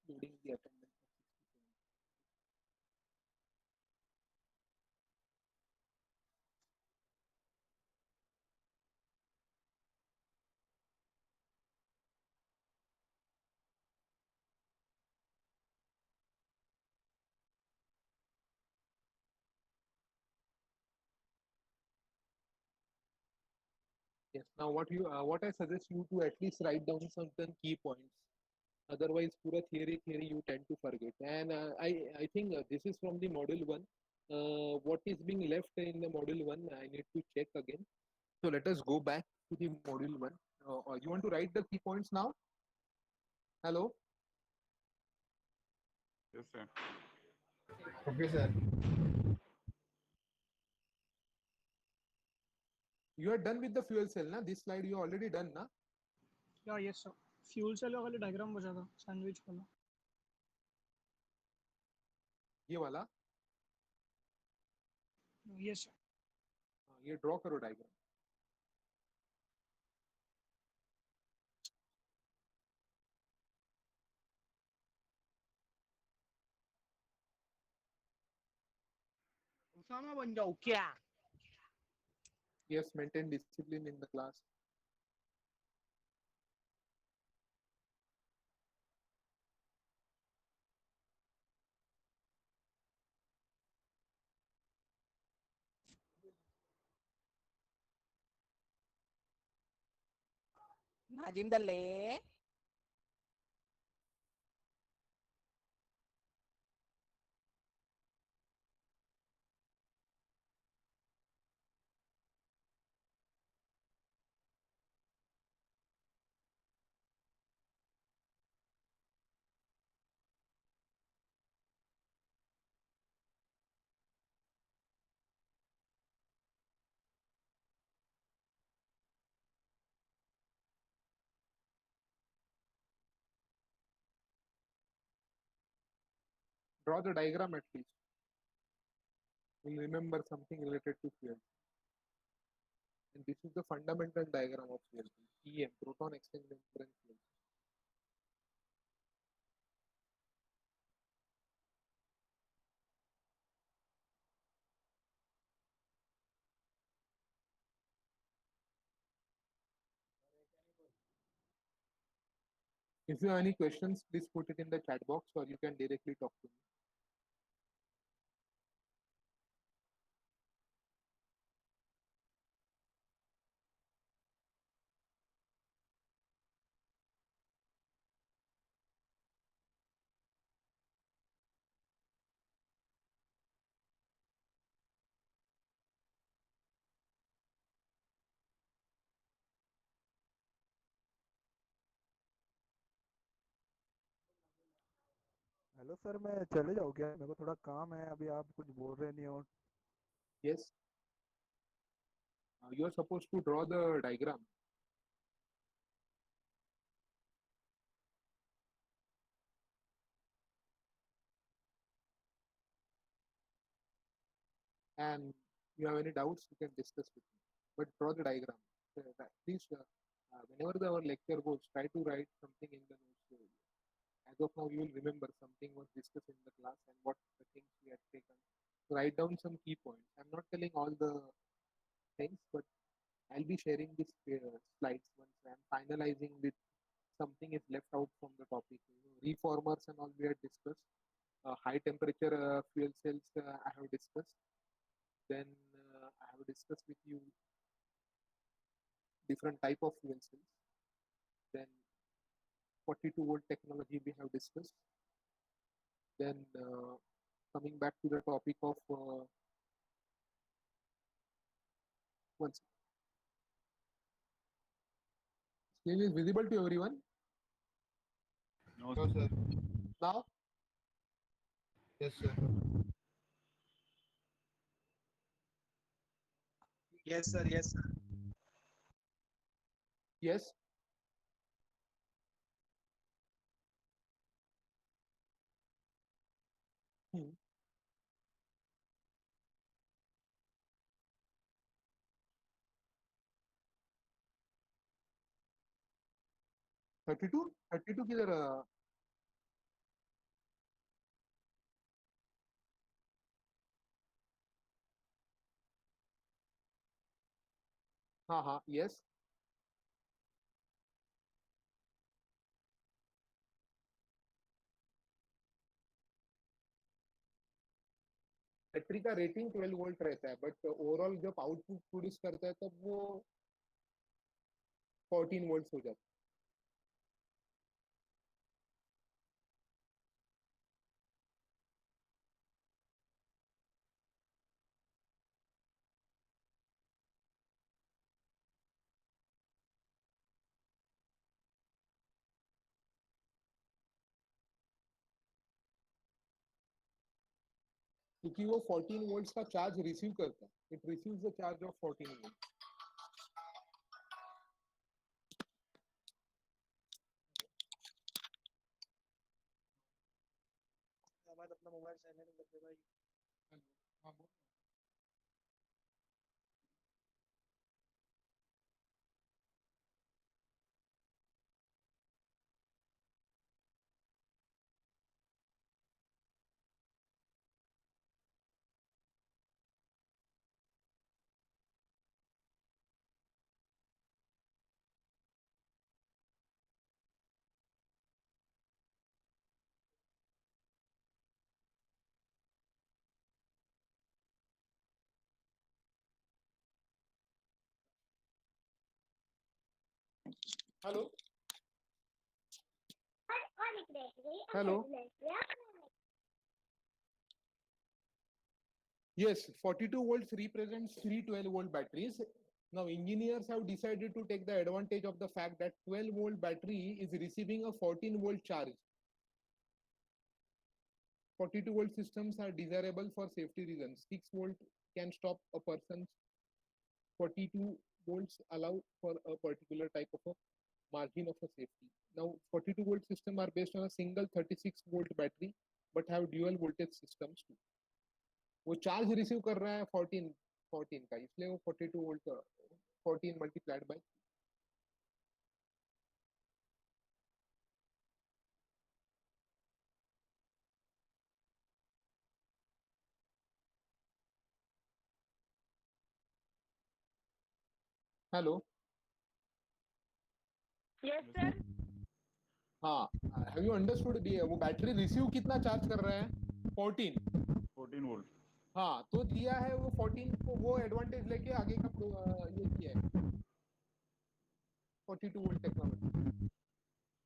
Loading the attendance. Yes. Now, what I suggest you to at least write down certain key points. Otherwise, pura theory you tend to forget. And I think this is from the module one. What is being left in the module one? I need to check again. So let us go back to the module one. You want to write the key points now? Hello. Yes, sir. Okay, sir. You are done with the fuel cell, na? This slide you already done, na? या yes sir fuel cell वाले diagram बचा था sandwich वाला ये वाला yes sir ये draw करो diagram. Usama बन जाओ क्या? Yes, maintain discipline in the class. Nazim Dalle Draw the diagram at least. We'll remember something related to fuel. And this is the fundamental diagram of fuel. EM, proton exchange membrane fuel. If you have any questions, please put it in the chat box or you can directly talk to me. Hello sir, मैं चले जाऊँ क्या? मेरे को थोड़ा काम है अभी, आप कुछ बोल रहे नहीं हो. Yes. You are supposed to draw the diagram. and you have any doubts, you can discuss with me. But draw the diagram. Please, whenever our lecture goes, try to write something in the notes. As of now, you will remember something was discussed in the class and what the things we had taken. Write down some key points. I'm not telling all the things, but I'll be sharing these slides once I'm finalizing with something is left out from the topic. Reformers and all we had discussed. High temperature fuel cells I have discussed. Then I have discussed with you different type of fuel cells. Then 42-volt technology we have discussed. Then coming back to the topic of once screen is visible to everyone. No, No, sir. Now Yes, sir. Yes, sir. Yes, sir. yes. Hmm. Thirty two किधर हाँ हाँ yes battery का rating 12 volt रहता है but overall जब output produce करता है तब वो 14 वोल्ट हो जाता है क्योंकि वो 14 वोल्ट्स का चार्ज रिसीव करता है it receives the charge of 14 volt अपना मोबाइल साइलेंट कर दे भाई हाँ बोल hello hello Yes, 42 volts represents three 12-volt batteries. Now, engineers have decided to take the advantage of the fact that 12-volt battery is receiving a 14-volt charge. 42-volt systems are desirable for safety reasons. 6-volt can stop a person's 42 volts allow for a particular type of a margin of a safety. Now, 42-volt system are based on a single 36-volt battery, but have dual voltage systems too. वो charge receive कर रहा है 14 का इसलिए वो 42 volt का 14 multiplied by hello yes sir हाँ have you understood वो बैटरी रिसीव कितना चार्ज कर रहा है 14 वोल्ट हाँ तो दिया है वो 14 को वो एडवांटेज लेके आगे का ये किया है 42 volt technology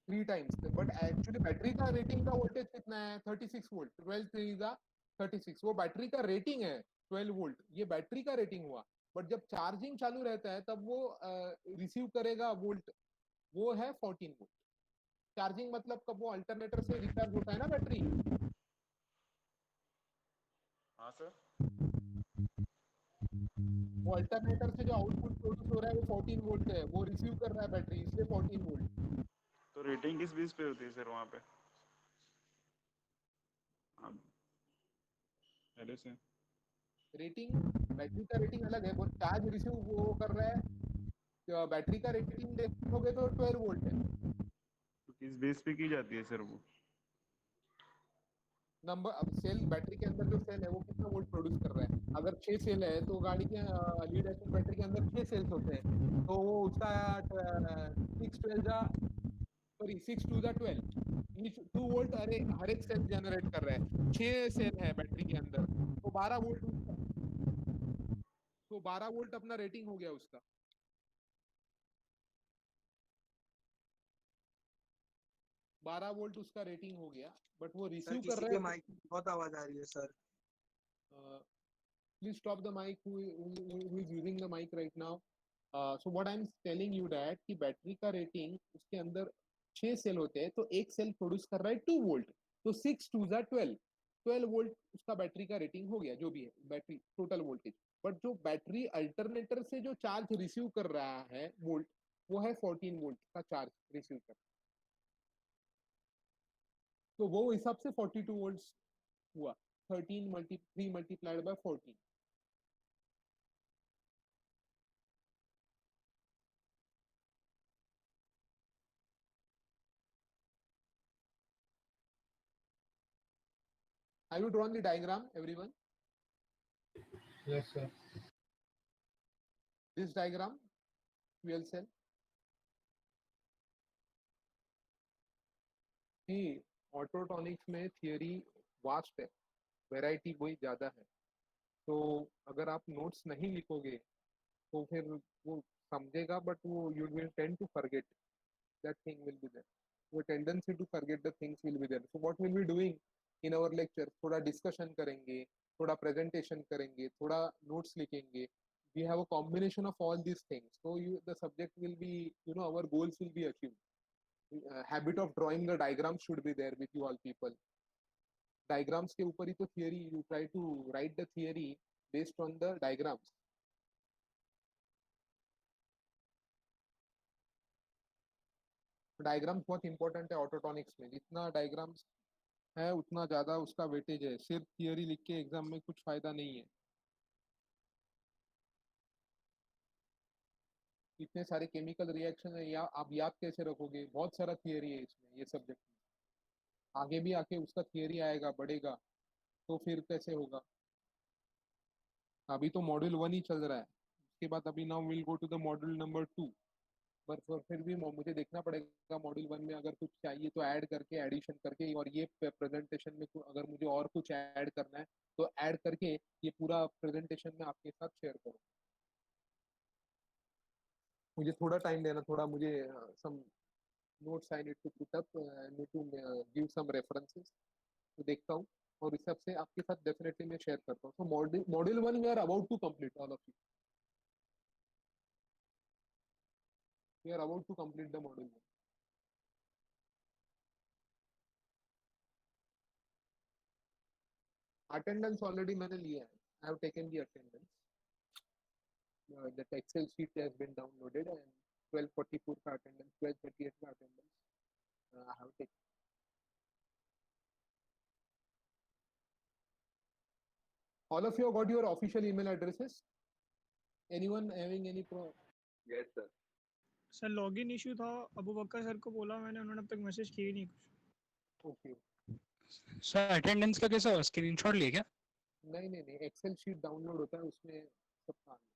3 times but actually battery का रेटिंग का वोल्टेज कितना है 36 वोल्ट 12 3 का 36 वो बैटरी का रेटिंग है 12 वोल्ट ये बैटरी का रेटिंग हुआ बट जब चार्जिंग चालू रहता है तब वो रिसीव करेगा वोल्ट वो है 14 वोल्ट चार्जिंग मतलब कब वो अल्टरनेटर से रिचार्ज होता है ना बैटरी हाँ सर वो अल्टरनेटर से जो आउटपुट प्रोड्यूस हो रहा है वो 14 वोल्ट है वो रिसीव कर रहा है बैटरी इसलिए 14 वोल्ट तो रेटिंग किस बेस पे होती है सर वहाँ पे पहले से रेटिंग बैटरी का रेटिंग अलग है, वो चार्ज रिसीव वो कर रहा है। बैटरी का रेटिंग देखोगे तो 12 वोल्ट है। तो किस बेस पे की जाती है सर वो? नंबर अब सेल बैटरी के अंदर जो सेल है वो कितना वोल्ट प्रोड्यूस कर रहा है। अगर 6 सेल है तो गाड़ी के लीड एसिड बैटरी के अंदर 6 सेल्स होते हैं, तो वो उसका 6 टू द 12 ईच 2 वोल्ट हर एक सेल जनरेट कर रहा है। 6 सेल है बैटरी के अंदर, तो 12 वोल्ट अपना रेटिंग हो गया उसका। 12 वोल्ट उसका रेटिंग हो गया, बट वो सर रिसीव कर किसी रहा के है। माइक में बहुत आवाज आ रही है sir. Please stop the mic who is using the mic right now. So what I'm telling you that कि बैटरी का रेटिंग उसके अंदर 6 सेल होते हैं, तो एक सेल प्रोड्यूस कर रहा है 2 वोल्ट, तो 6 टू ज़ा 12 वोल्ट उसका बैटरी का रेटिंग हो गया, जो भी है बैटरी टोटल वोल्टेज। बट जो बैटरी अल्टरनेटर से जो चार्ज रिसीव कर रहा है वोल्ट, वो है 14 वोल्ट का चार्ज रिसीव कर, तो वो हिसाब से 42 वोल्ट हुआ। 3 multiplied by 14। Have you drawn the diagram, everyone? Yes, sir. This diagram, fuel cell. कि ऑटोट्रॉनिक्स में थियरी वास्ट है, वैरायटी कोई ज़्यादा है, तो अगर आप नोट्स नहीं लिखोगे तो फिर वो समझेगा, बट वो you will tend to forget that thing will be there, वो tendency to forget the things will be there. So what will be doing in our lecture, थोड़ा डिस्कशन करेंगे, थोड़ा प्रेजेंटेशन करेंगे, थोड़ा नोट्स लिखेंगे। We have a combination of all these things, so the subject will be, our goals will be achieved. Habit of drawing the diagrams should be there with you all people. Diagrams के ऊपर ही तो theory, you try to write the theory based on the diagrams. Diagrams बहुत important है ऑटोट्रॉनिक्स में, जितना diagrams है उतना ज़्यादा उसका वेटेज है। सिर्फ थियरी लिख के एग्जाम में कुछ फायदा नहीं है। इतने सारे केमिकल रिएक्शन है, या आप याद कैसे रखोगे? बहुत सारा थियरी है इसमें, ये सब्जेक्ट में। आगे भी आके उसका थियरी आएगा, बढ़ेगा, तो फिर कैसे होगा? अभी तो मॉड्यूल 1 ही चल रहा है, उसके बाद अभी now will go to the module number 2। पर फिर भी मुझे देखना पड़ेगा मॉड्यूल 1 में अगर कुछ चाहिए तो ऐड करके, एडिशन करके, और ये प्रेजेंटेशन में अगर मुझे और कुछ ऐड करना है तो ऐड करके ये पूरा प्रेजेंटेशन में आपके साथ शेयर करूँ। मुझे थोड़ा टाइम देना, थोड़ा मुझे some notes I need to put up, need to give some references, तो देखता हूँ और इस सब से आपके साथ डेफिनेटली मैं शेयर करता हूँ। So module 1 we are about to complete, all of you we are about to complete the module 1। Attendance already मैंने लिया है, I have taken the attendance, that Excel sheet has been downloaded, and 1244 का attendance, 1238 का attendance I have taken. All of you have got your official email addresses? Anyone having any problem? Yes, sir. Sir login issue था, अबू बकर sir को बोला मैंने, उन्होंने अब तक message किया ही नहीं कुछ। Okay. सर अटेंडेंस का कैसा स्क्रीनशॉट लिए क्या? नहीं, एक्सेल शीट डाउनलोड होता है, उसमें सब काम है।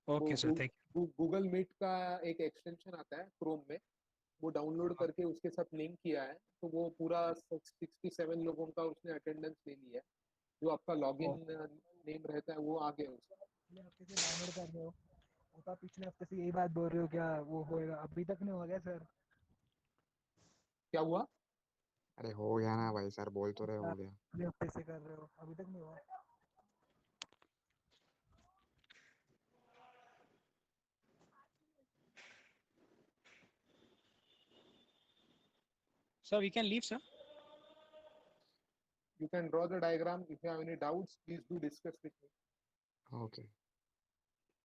Okay sir, thank you. Google Meet का एक एक्सटेंशन आता है क्रोम में, वो डाउनलोड करके उसके साथ लिंक किया है, तो वो पूरा 67 लोगों का उसने अटेंडेंस ले लिया है। जो आपका लॉगिन नेम रहता है वो आ गया उसका। पिछले हफ्ते से डाउनलोड कर रहे हो, वो तो पिछले हफ्ते से यही बात बोल रहे हो, क्या वो होएगा? अभी तक नहीं हो गया सर? क्या हुआ? अरे हो गया ना भाई, सर बोल तो रहे हो गया। पिछले हफ्ते से कर रहे हो, अभी तक नहीं हुआ? Sir we can leave sir. You can draw the diagram. If you have any doubts, please do discuss with me. Okay.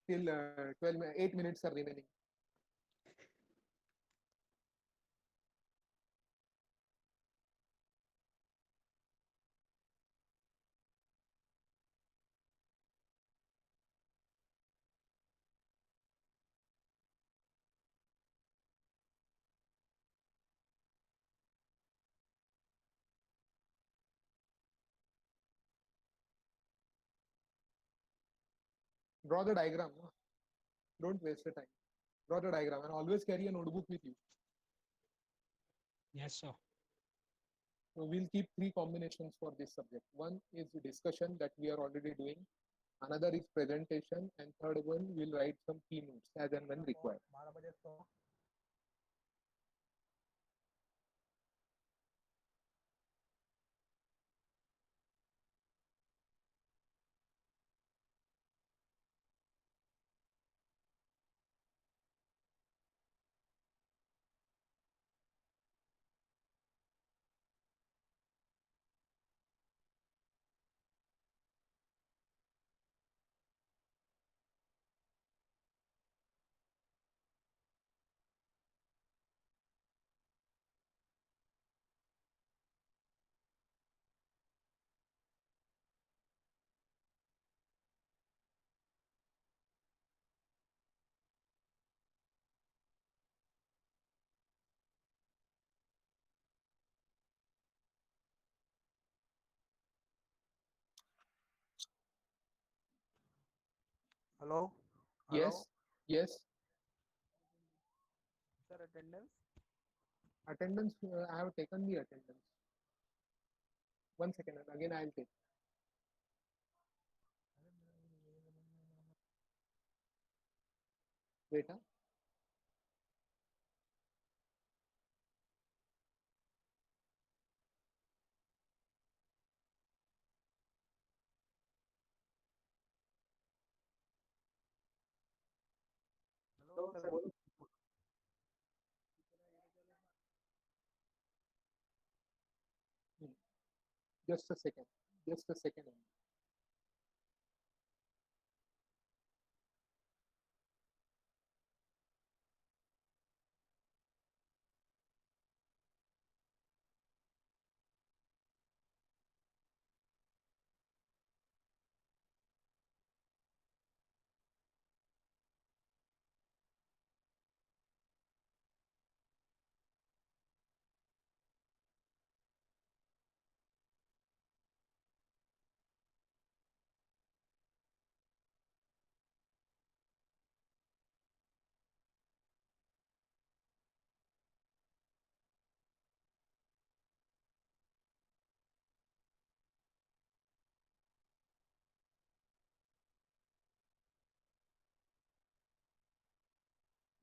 Till 8 minutes are remaining. Draw the diagram. No? Don't waste the time. Draw the diagram and always carry a notebook with you. Yes, sir. So we'll keep 3 combinations for this subject. One is discussion that we are already doing. Another is presentation, and third one we'll write some keynotes as and when required. Hello? Yes, yes. Sir, attendance? Attendance, I have taken the attendance. 1 second, and again I'll take. Wait, huh? Hello, sir. Just a second. Just a second.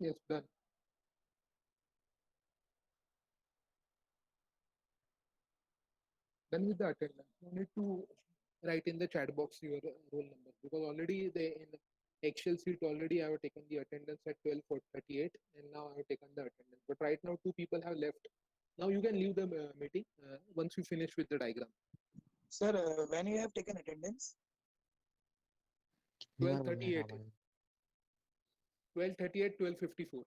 Yes, done. Done with the attendance. You need to write in the chat box your roll number, because already they in Excel sheet already I have taken the attendance at 12:38, and now I have taken the attendance. But right now 2 people have left. Now you can leave the meeting once you finish with the diagram. Sir, when you have taken attendance? 12 12:38, 12:54.